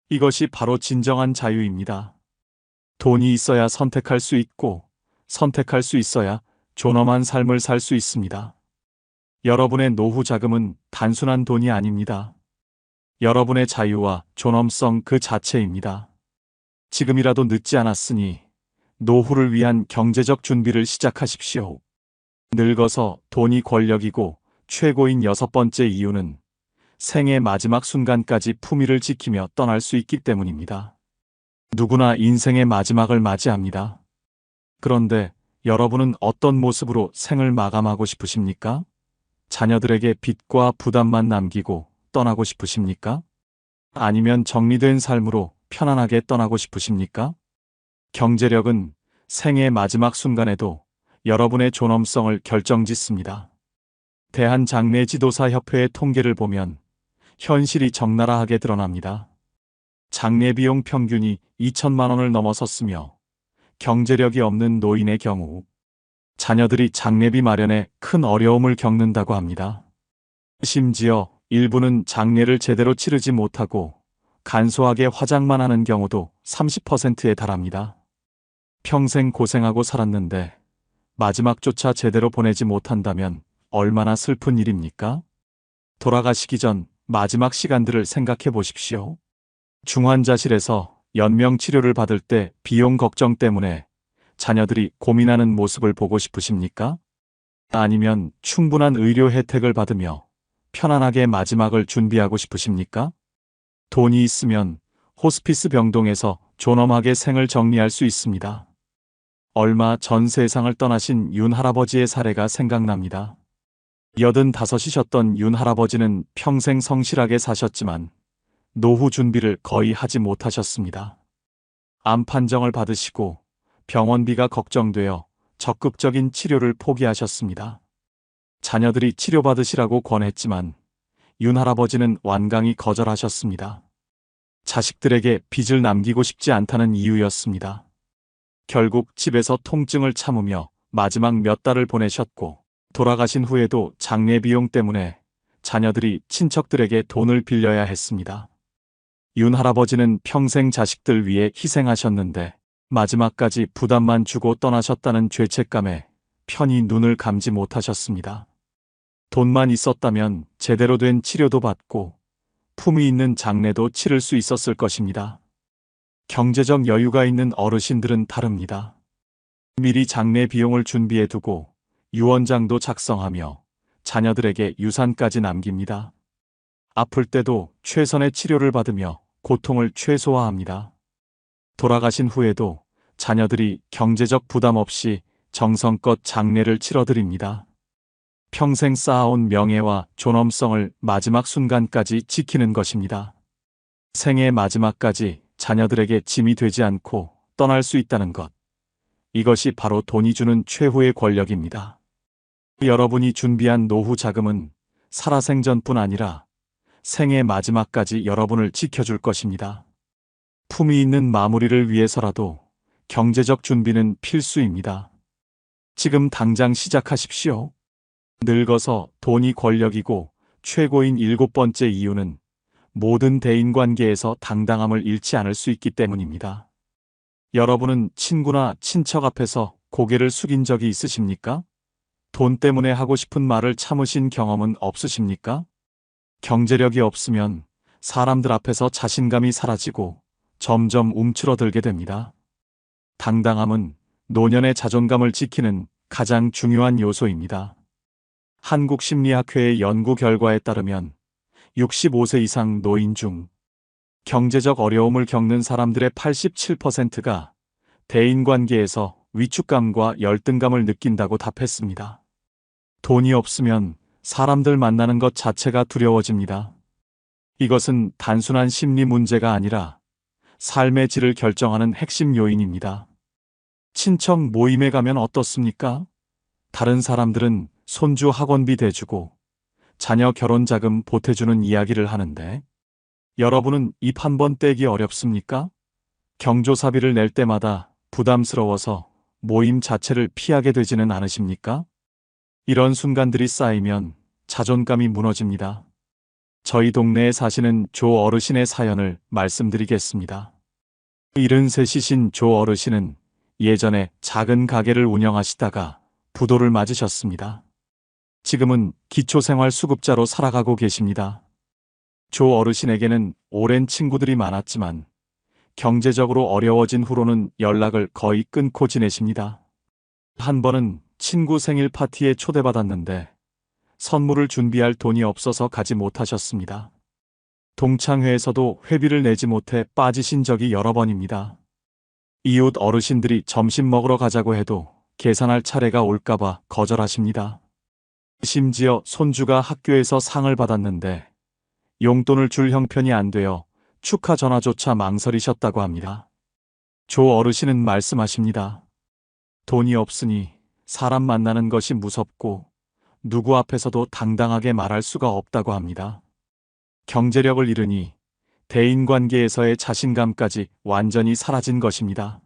이것이 바로 진정한 자유입니다. 돈이 있어야 선택할 수 있고 선택할 수 있어야 존엄한 삶을 살 수 있습니다. 여러분의 노후 자금은 단순한 돈이 아닙니다. 여러분의 자유와 존엄성 그 자체입니다. 지금이라도 늦지 않았으니 노후를 위한 경제적 준비를 시작하십시오. 늙어서 돈이 권력이고 최고인 6번째 이유는 생의 마지막 순간까지 품위를 지키며 떠날 수 있기 때문입니다. 누구나 인생의 마지막을 맞이합니다. 그런데 여러분은 어떤 모습으로 생을 마감하고 싶으십니까? 자녀들에게 빚과 부담만 남기고 떠나고 싶으십니까? 아니면 정리된 삶으로 편안하게 떠나고 싶으십니까? 경제력은 생의 마지막 순간에도 여러분의 존엄성을 결정짓습니다. 대한장례지도사협회의 통계를 보면 현실이 적나라하게 드러납니다. 장례 비용 평균이 2천만 원을 넘어섰으며 경제력이 없는 노인의 경우 자녀들이 장례비 마련에 큰 어려움을 겪는다고 합니다. 심지어 일부는 장례를 제대로 치르지 못하고 간소하게 화장만 하는 경우도 30%에 달합니다. 평생 고생하고 살았는데 마지막조차 제대로 보내지 못한다면 얼마나 슬픈 일입니까? 돌아가시기 전 마지막 시간들을 생각해 보십시오. 중환자실에서 연명 치료를 받을 때 비용 걱정 때문에 자녀들이 고민하는 모습을 보고 싶으십니까? 아니면 충분한 의료 혜택을 받으며 편안하게 마지막을 준비하고 싶으십니까? 돈이 있으면 호스피스 병동에서 존엄하게 생을 정리할 수 있습니다. 얼마 전 세상을 떠나신 윤 할아버지의 사례가 생각납니다. 85이셨던 윤 할아버지는 평생 성실하게 사셨지만 노후 준비를 거의 하지 못하셨습니다. 암 판정을 받으시고 병원비가 걱정되어 적극적인 치료를 포기하셨습니다. 자녀들이 치료받으시라고 권했지만 윤 할아버지는 완강히 거절하셨습니다. 자식들에게 빚을 남기고 싶지 않다는 이유였습니다. 결국 집에서 통증을 참으며 마지막 몇 달을 보내셨고 돌아가신 후에도 장례 비용 때문에 자녀들이 친척들에게 돈을 빌려야 했습니다. 윤 할아버지는 평생 자식들 위해 희생하셨는데 마지막까지 부담만 주고 떠나셨다는 죄책감에 편히 눈을 감지 못하셨습니다. 돈만 있었다면 제대로 된 치료도 받고 품위 있는 장례도 치를 수 있었을 것입니다. 경제적 여유가 있는 어르신들은 다릅니다. 미리 장례 비용을 준비해 두고 유언장도 작성하며 자녀들에게 유산까지 남깁니다. 아플 때도 최선의 치료를 받으며 고통을 최소화합니다. 돌아가신 후에도 자녀들이 경제적 부담 없이 정성껏 장례를 치러드립니다. 평생 쌓아온 명예와 존엄성을 마지막 순간까지 지키는 것입니다. 생애 마지막까지 자녀들에게 짐이 되지 않고 떠날 수 있다는 것. 이것이 바로 돈이 주는 최후의 권력입니다. 여러분이 준비한 노후 자금은 살아생전뿐 아니라 생애 마지막까지 여러분을 지켜줄 것입니다. 품위 있는 마무리를 위해서라도 경제적 준비는 필수입니다. 지금 당장 시작하십시오. 늙어서 돈이 권력이고 최고인 7번째 이유는 모든 대인관계에서 당당함을 잃지 않을 수 있기 때문입니다. 여러분은 친구나 친척 앞에서 고개를 숙인 적이 있으십니까? 돈 때문에 하고 싶은 말을 참으신 경험은 없으십니까? 경제력이 없으면 사람들 앞에서 자신감이 사라지고 점점 움츠러들게 됩니다. 당당함은 노년의 자존감을 지키는 가장 중요한 요소입니다. 한국심리학회의 연구 결과에 따르면 65세 이상 노인 중 경제적 어려움을 겪는 사람들의 87%가 대인관계에서 위축감과 열등감을 느낀다고 답했습니다. 돈이 없으면 사람들 만나는 것 자체가 두려워집니다. 이것은 단순한 심리 문제가 아니라 삶의 질을 결정하는 핵심 요인입니다. 친척 모임에 가면 어떻습니까? 다른 사람들은 손주 학원비 대주고 자녀 결혼 자금 보태주는 이야기를 하는데 여러분은 입 한 번 떼기 어렵습니까? 경조사비를 낼 때마다 부담스러워서 모임 자체를 피하게 되지는 않으십니까? 이런 순간들이 쌓이면 자존감이 무너집니다. 저희 동네에 사시는 조 어르신의 사연을 말씀드리겠습니다. 73이신 조 어르신은 예전에 작은 가게를 운영하시다가 부도를 맞으셨습니다. 지금은 기초생활수급자로 살아가고 계십니다. 조 어르신에게는 오랜 친구들이 많았지만 경제적으로 어려워진 후로는 연락을 거의 끊고 지내십니다. 한 번은 친구 생일 파티에 초대받았는데 선물을 준비할 돈이 없어서 가지 못하셨습니다. 동창회에서도 회비를 내지 못해 빠지신 적이 여러 번입니다. 이웃 어르신들이 점심 먹으러 가자고 해도 계산할 차례가 올까봐 거절하십니다. 심지어 손주가 학교에서 상을 받았는데 용돈을 줄 형편이 안 되어 축하 전화조차 망설이셨다고 합니다. 조 어르신은 말씀하십니다. 돈이 없으니 사람 만나는 것이 무섭고 누구 앞에서도 당당하게 말할 수가 없다고 합니다. 경제력을 잃으니 대인관계에서의 자신감까지 완전히 사라진 것입니다.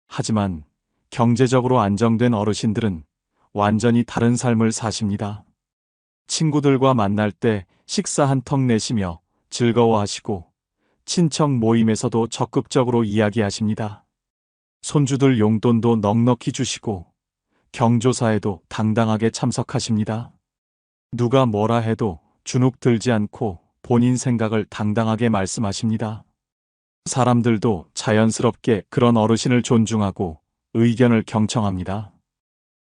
하지만 경제적으로 안정된 어르신들은 완전히 다른 삶을 사십니다. 친구들과 만날 때 식사 한턱 내시며 즐거워하시고 친척 모임에서도 적극적으로 이야기하십니다. 손주들 용돈도 넉넉히 주시고 경조사에도 당당하게 참석하십니다. 누가 뭐라 해도 주눅 들지 않고 본인 생각을 당당하게 말씀하십니다. 사람들도 자연스럽게 그런 어르신을 존중하고 의견을 경청합니다.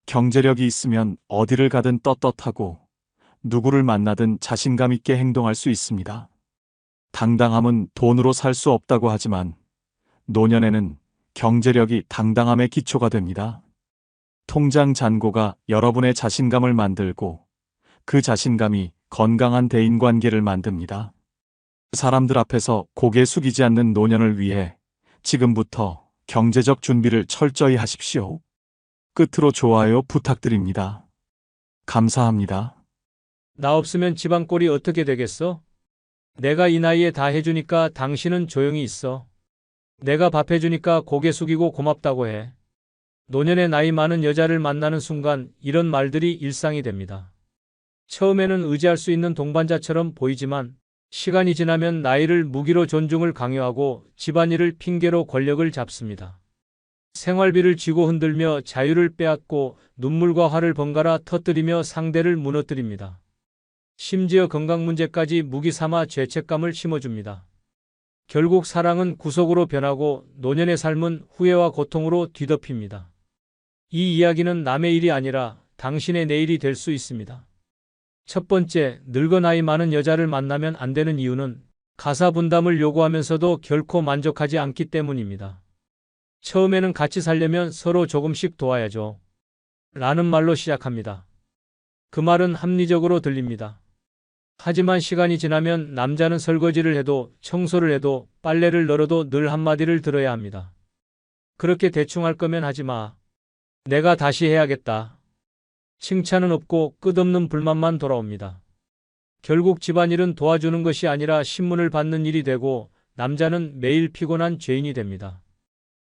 경제력이 있으면 어디를 가든 떳떳하고 누구를 만나든 자신감 있게 행동할 수 있습니다. 당당함은 돈으로 살 수 없다고 하지만 노년에는 경제력이 당당함의 기초가 됩니다. 통장 잔고가 여러분의 자신감을 만들고 그 자신감이 건강한 대인관계를 만듭니다. 사람들 앞에서 고개 숙이지 않는 노년을 위해 지금부터 경제적 준비를 철저히 하십시오. 끝으로 좋아요 부탁드립니다. 감사합니다. 나 없으면 집안 꼴이 어떻게 되겠어? 내가 이 나이에 다 해주니까 당신은 조용히 있어. 내가 밥 해주니까 고개 숙이고 고맙다고 해. 노년에 나이 많은 여자를 만나는 순간 이런 말들이 일상이 됩니다. 처음에는 의지할 수 있는 동반자처럼 보이지만 시간이 지나면 나이를 무기로 존중을 강요하고 집안일을 핑계로 권력을 잡습니다. 생활비를 쥐고 흔들며 자유를 빼앗고 눈물과 화를 번갈아 터뜨리며 상대를 무너뜨립니다. 심지어 건강 문제까지 무기 삼아 죄책감을 심어줍니다. 결국 사랑은 구속으로 변하고 노년의 삶은 후회와 고통으로 뒤덮입니다. 이 이야기는 남의 일이 아니라 당신의 내일이 될 수 있습니다. 첫 번째, 늙어 나이 많은 여자를 만나면 안 되는 이유는 가사 분담을 요구하면서도 결코 만족하지 않기 때문입니다. 처음에는 같이 살려면 서로 조금씩 도와야죠. 라는 말로 시작합니다. 그 말은 합리적으로 들립니다. 하지만 시간이 지나면 남자는 설거지를 해도 청소를 해도 빨래를 널어도 늘 한마디를 들어야 합니다. 그렇게 대충 할 거면 하지 마. 내가 다시 해야겠다. 칭찬은 없고 끝없는 불만만 돌아옵니다. 결국 집안일은 도와주는 것이 아니라 신문을 받는 일이 되고 남자는 매일 피곤한 죄인이 됩니다.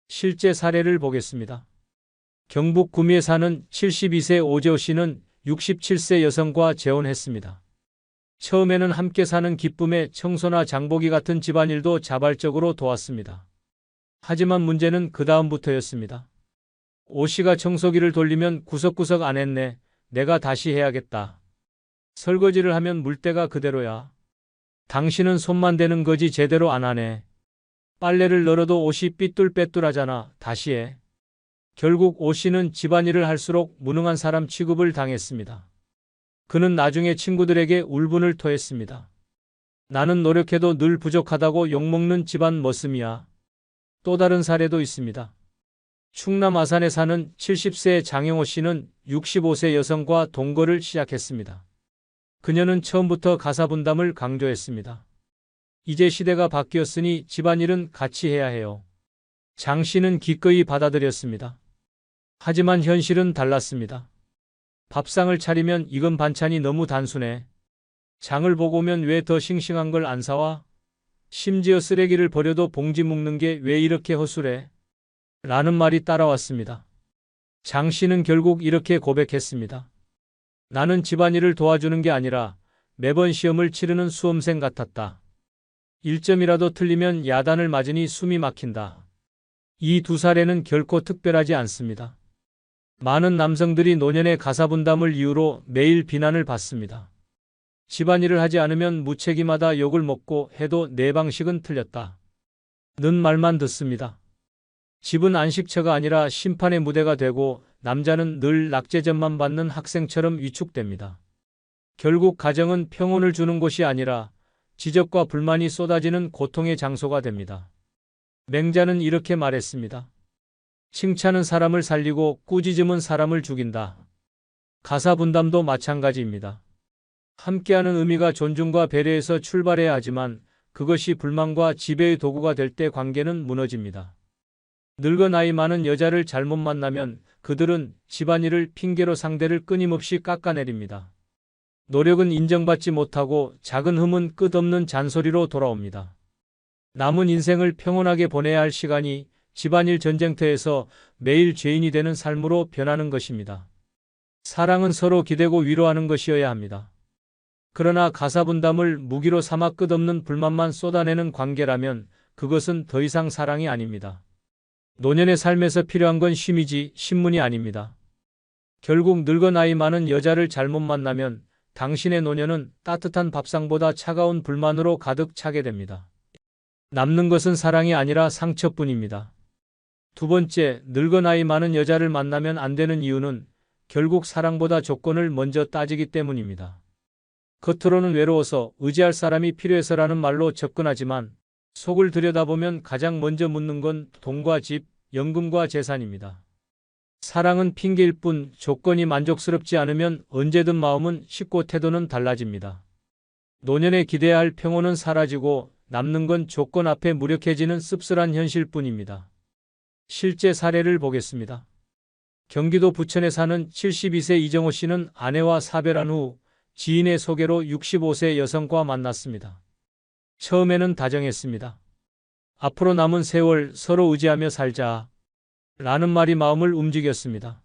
실제 사례를 보겠습니다. 경북 구미에 사는 72세 오재호 씨는 67세 여성과 재혼했습니다. 처음에는 함께 사는 기쁨에 청소나 장보기 같은 집안일도 자발적으로 도왔습니다. 하지만 문제는 그 다음부터였습니다. 오 씨가 청소기를 돌리면 구석구석 안 했네. 내가 다시 해야겠다. 설거지를 하면 물때가 그대로야. 당신은 손만 대는 거지 제대로 안 하네. 빨래를 널어도 옷이 삐뚤빼뚤하잖아. 다시 해. 결국 오 씨는 집안일을 할수록 무능한 사람 취급을 당했습니다. 그는 나중에 친구들에게 울분을 토했습니다. 나는 노력해도 늘 부족하다고 욕먹는 집안 머슴이야. 또 다른 사례도 있습니다. 충남 아산에 사는 70세 장영호 씨는 65세 여성과 동거를 시작했습니다. 그녀는 처음부터 가사 분담을 강조했습니다. 이제 시대가 바뀌었으니 집안일은 같이 해야 해요. 장 씨는 기꺼이 받아들였습니다. 하지만 현실은 달랐습니다. 밥상을 차리면 익은 반찬이 너무 단순해. 장을 보고 오면 왜 더 싱싱한 걸 안 사와? 심지어 쓰레기를 버려도 봉지 묶는 게 왜 이렇게 허술해? 라는 말이 따라왔습니다. 장 씨는 결국 이렇게 고백했습니다. 나는 집안일을 도와주는 게 아니라 매번 시험을 치르는 수험생 같았다. 1점이라도 틀리면 야단을 맞으니 숨이 막힌다. 이 두 사례는 결코 특별하지 않습니다. 많은 남성들이 노년의 가사 분담을 이유로 매일 비난을 받습니다. 집안일을 하지 않으면 무책임하다 욕을 먹고 해도 내 방식은 틀렸다. 는 말만 듣습니다. 집은 안식처가 아니라 심판의 무대가 되고 남자는 늘 낙제점만 받는 학생처럼 위축됩니다. 결국 가정은 평온을 주는 곳이 아니라 지적과 불만이 쏟아지는 고통의 장소가 됩니다. 맹자는 이렇게 말했습니다. 칭찬은 사람을 살리고 꾸짖음은 사람을 죽인다. 가사 분담도 마찬가지입니다. 함께하는 의미가 존중과 배려에서 출발해야 하지만 그것이 불만과 지배의 도구가 될 때 관계는 무너집니다. 늙어 나이 많은 여자를 잘못 만나면 그들은 집안일을 핑계로 상대를 끊임없이 깎아내립니다. 노력은 인정받지 못하고 작은 흠은 끝없는 잔소리로 돌아옵니다. 남은 인생을 평온하게 보내야 할 시간이 집안일 전쟁터에서 매일 죄인이 되는 삶으로 변하는 것입니다. 사랑은 서로 기대고 위로하는 것이어야 합니다. 그러나 가사분담을 무기로 삼아 끝없는 불만만 쏟아내는 관계라면 그것은 더 이상 사랑이 아닙니다. 노년의 삶에서 필요한 건 쉼이지 신문이 아닙니다. 결국 늙어 나이 많은 여자를 잘못 만나면 당신의 노년은 따뜻한 밥상보다 차가운 불만으로 가득 차게 됩니다. 남는 것은 사랑이 아니라 상처뿐입니다. 두 번째, 늙어 나이 많은 여자를 만나면 안 되는 이유는 결국 사랑보다 조건을 먼저 따지기 때문입니다. 겉으로는 외로워서 의지할 사람이 필요해서라는 말로 접근하지만 속을 들여다보면 가장 먼저 묻는 건 돈과 집, 연금과 재산입니다. 사랑은 핑계일 뿐 조건이 만족스럽지 않으면 언제든 마음은 식고 태도는 달라집니다. 노년에 기대야 할 평온은 사라지고 남는 건 조건 앞에 무력해지는 씁쓸한 현실뿐입니다. 실제 사례를 보겠습니다. 경기도 부천에 사는 72세 이정호 씨는 아내와 사별한 후 지인의 소개로 65세 여성과 만났습니다. 처음에는 다정했습니다. 앞으로 남은 세월 서로 의지하며 살자 라는 말이 마음을 움직였습니다.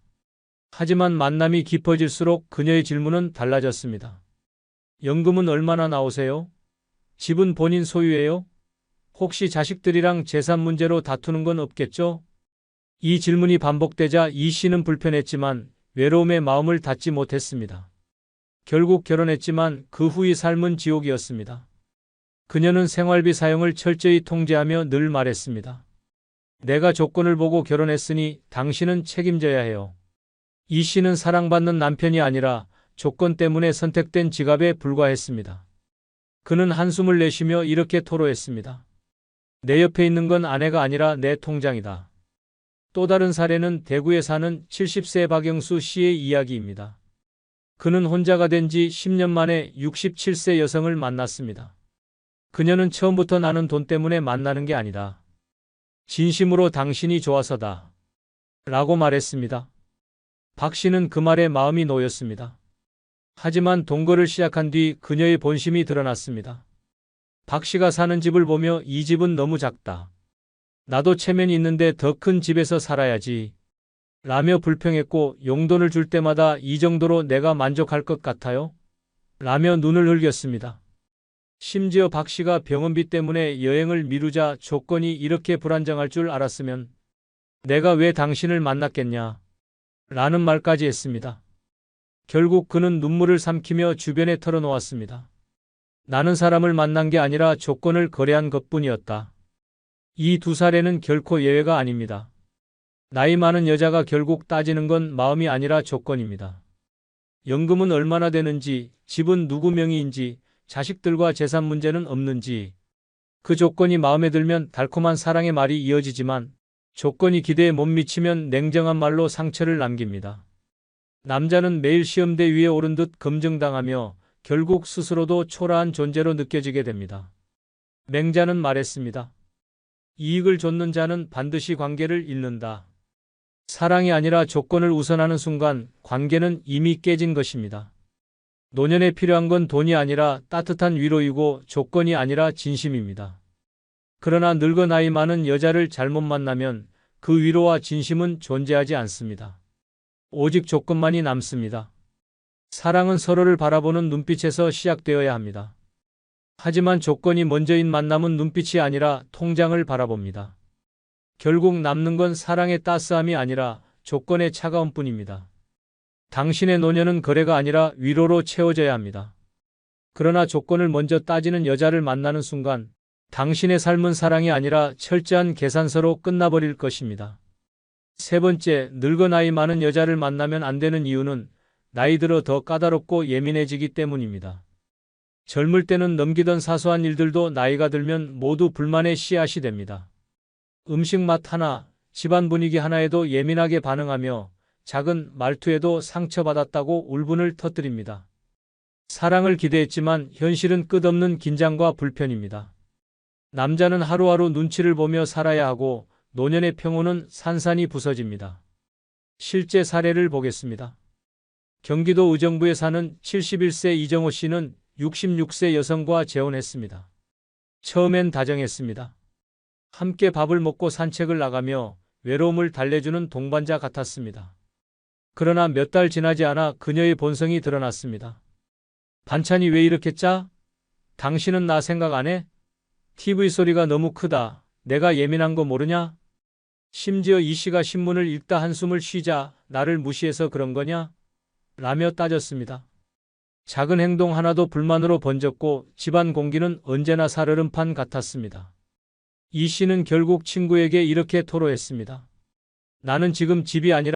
하지만 만남이 깊어질수록 그녀의 질문은 달라졌습니다. 연금은 얼마나 나오세요? 집은 본인 소유예요? 혹시 자식들이랑 재산 문제로 다투는 건 없겠죠? 이 질문이 반복되자 이 씨는 불편했지만 외로움에 마음을 닫지 못했습니다. 결국 결혼했지만 그 후의 삶은 지옥이었습니다. 그녀는 생활비 사용을 철저히 통제하며 늘 말했습니다. 내가 조건을 보고 결혼했으니 당신은 책임져야 해요. 이 씨는 사랑받는 남편이 아니라 조건 때문에 선택된 지갑에 불과했습니다. 그는 한숨을 내쉬며 이렇게 토로했습니다. 내 옆에 있는 건 아내가 아니라 내 통장이다. 또 다른 사례는 대구에 사는 70세 박영수 씨의 이야기입니다. 그는 혼자가 된 지 10년 만에 67세 여성을 만났습니다. 그녀는 처음부터 나는 돈 때문에 만나는 게 아니다. 진심으로 당신이 좋아서다. 라고 말했습니다. 박 씨는 그 말에 마음이 놓였습니다. 하지만 동거를 시작한 뒤 그녀의 본심이 드러났습니다. 박 씨가 사는 집을 보며 이 집은 너무 작다. 나도 체면이 있는데 더 큰 집에서 살아야지. 라며 불평했고 용돈을 줄 때마다 이 정도로 내가 만족할 것 같아요? 라며 눈을 흘겼습니다. 심지어 박 씨가 병원비 때문에 여행을 미루자 조건이 이렇게 불안정할 줄 알았으면 내가 왜 당신을 만났겠냐? 라는 말까지 했습니다. 결국 그는 눈물을 삼키며 주변에 털어놓았습니다. 나는 사람을 만난 게 아니라 조건을 거래한 것뿐이었다. 이 두 사례는 결코 예외가 아닙니다. 나이 많은 여자가 결국 따지는 건 마음이 아니라 조건입니다. 연금은 얼마나 되는지, 집은 누구 명의인지, 자식들과 재산 문제는 없는지, 그 조건이 마음에 들면 달콤한 사랑의 말이 이어지지만 조건이 기대에 못 미치면 냉정한 말로 상처를 남깁니다. 남자는 매일 시험대 위에 오른 듯 검증당하며 결국 스스로도 초라한 존재로 느껴지게 됩니다. 맹자는 말했습니다. 이익을 좇는 자는 반드시 관계를 잃는다. 사랑이 아니라 조건을 우선하는 순간 관계는 이미 깨진 것입니다. 노년에 필요한 건 돈이 아니라 따뜻한 위로이고 조건이 아니라 진심입니다. 그러나 늙어 나이 많은 여자를 잘못 만나면 그 위로와 진심은 존재하지 않습니다. 오직 조건만이 남습니다. 사랑은 서로를 바라보는 눈빛에서 시작되어야 합니다. 하지만 조건이 먼저인 만남은 눈빛이 아니라 통장을 바라봅니다. 결국 남는 건 사랑의 따스함이 아니라 조건의 차가움뿐입니다. 당신의 노년은 거래가 아니라 위로로 채워져야 합니다. 그러나 조건을 먼저 따지는 여자를 만나는 순간 당신의 삶은 사랑이 아니라 철저한 계산서로 끝나버릴 것입니다. 세 번째, 늙어 나이 많은 여자를 만나면 안 되는 이유는 나이 들어 더 까다롭고 예민해지기 때문입니다. 젊을 때는 넘기던 사소한 일들도 나이가 들면 모두 불만의 씨앗이 됩니다. 음식 맛 하나, 집안 분위기 하나에도 예민하게 반응하며 작은 말투에도 상처받았다고 울분을 터뜨립니다. 사랑을 기대했지만 현실은 끝없는 긴장과 불편입니다. 남자는 하루하루 눈치를 보며 살아야 하고 노년의 평온은 산산이 부서집니다. 실제 사례를 보겠습니다. 경기도 의정부에 사는 71세 이정호 씨는 66세 여성과 재혼했습니다. 처음엔 다정했습니다. 함께 밥을 먹고 산책을 나가며 외로움을 달래주는 동반자 같았습니다. 그러나 몇 달 지나지 않아 그녀의 본성이 드러났습니다. 반찬이 왜 이렇게 짜? 당신은 나 생각 안 해? TV 소리가 너무 크다. 내가 예민한 거 모르냐? 심지어 이 씨가 신문을 읽다 한숨을 쉬자 나를 무시해서 그런 거냐? 라며 따졌습니다. 작은 행동 하나도 불만으로 번졌고 집안 공기는 언제나 살얼음판 같았습니다. 이 씨는 결국 친구에게 이렇게 토로했습니다. 나는 지금 집이 아니라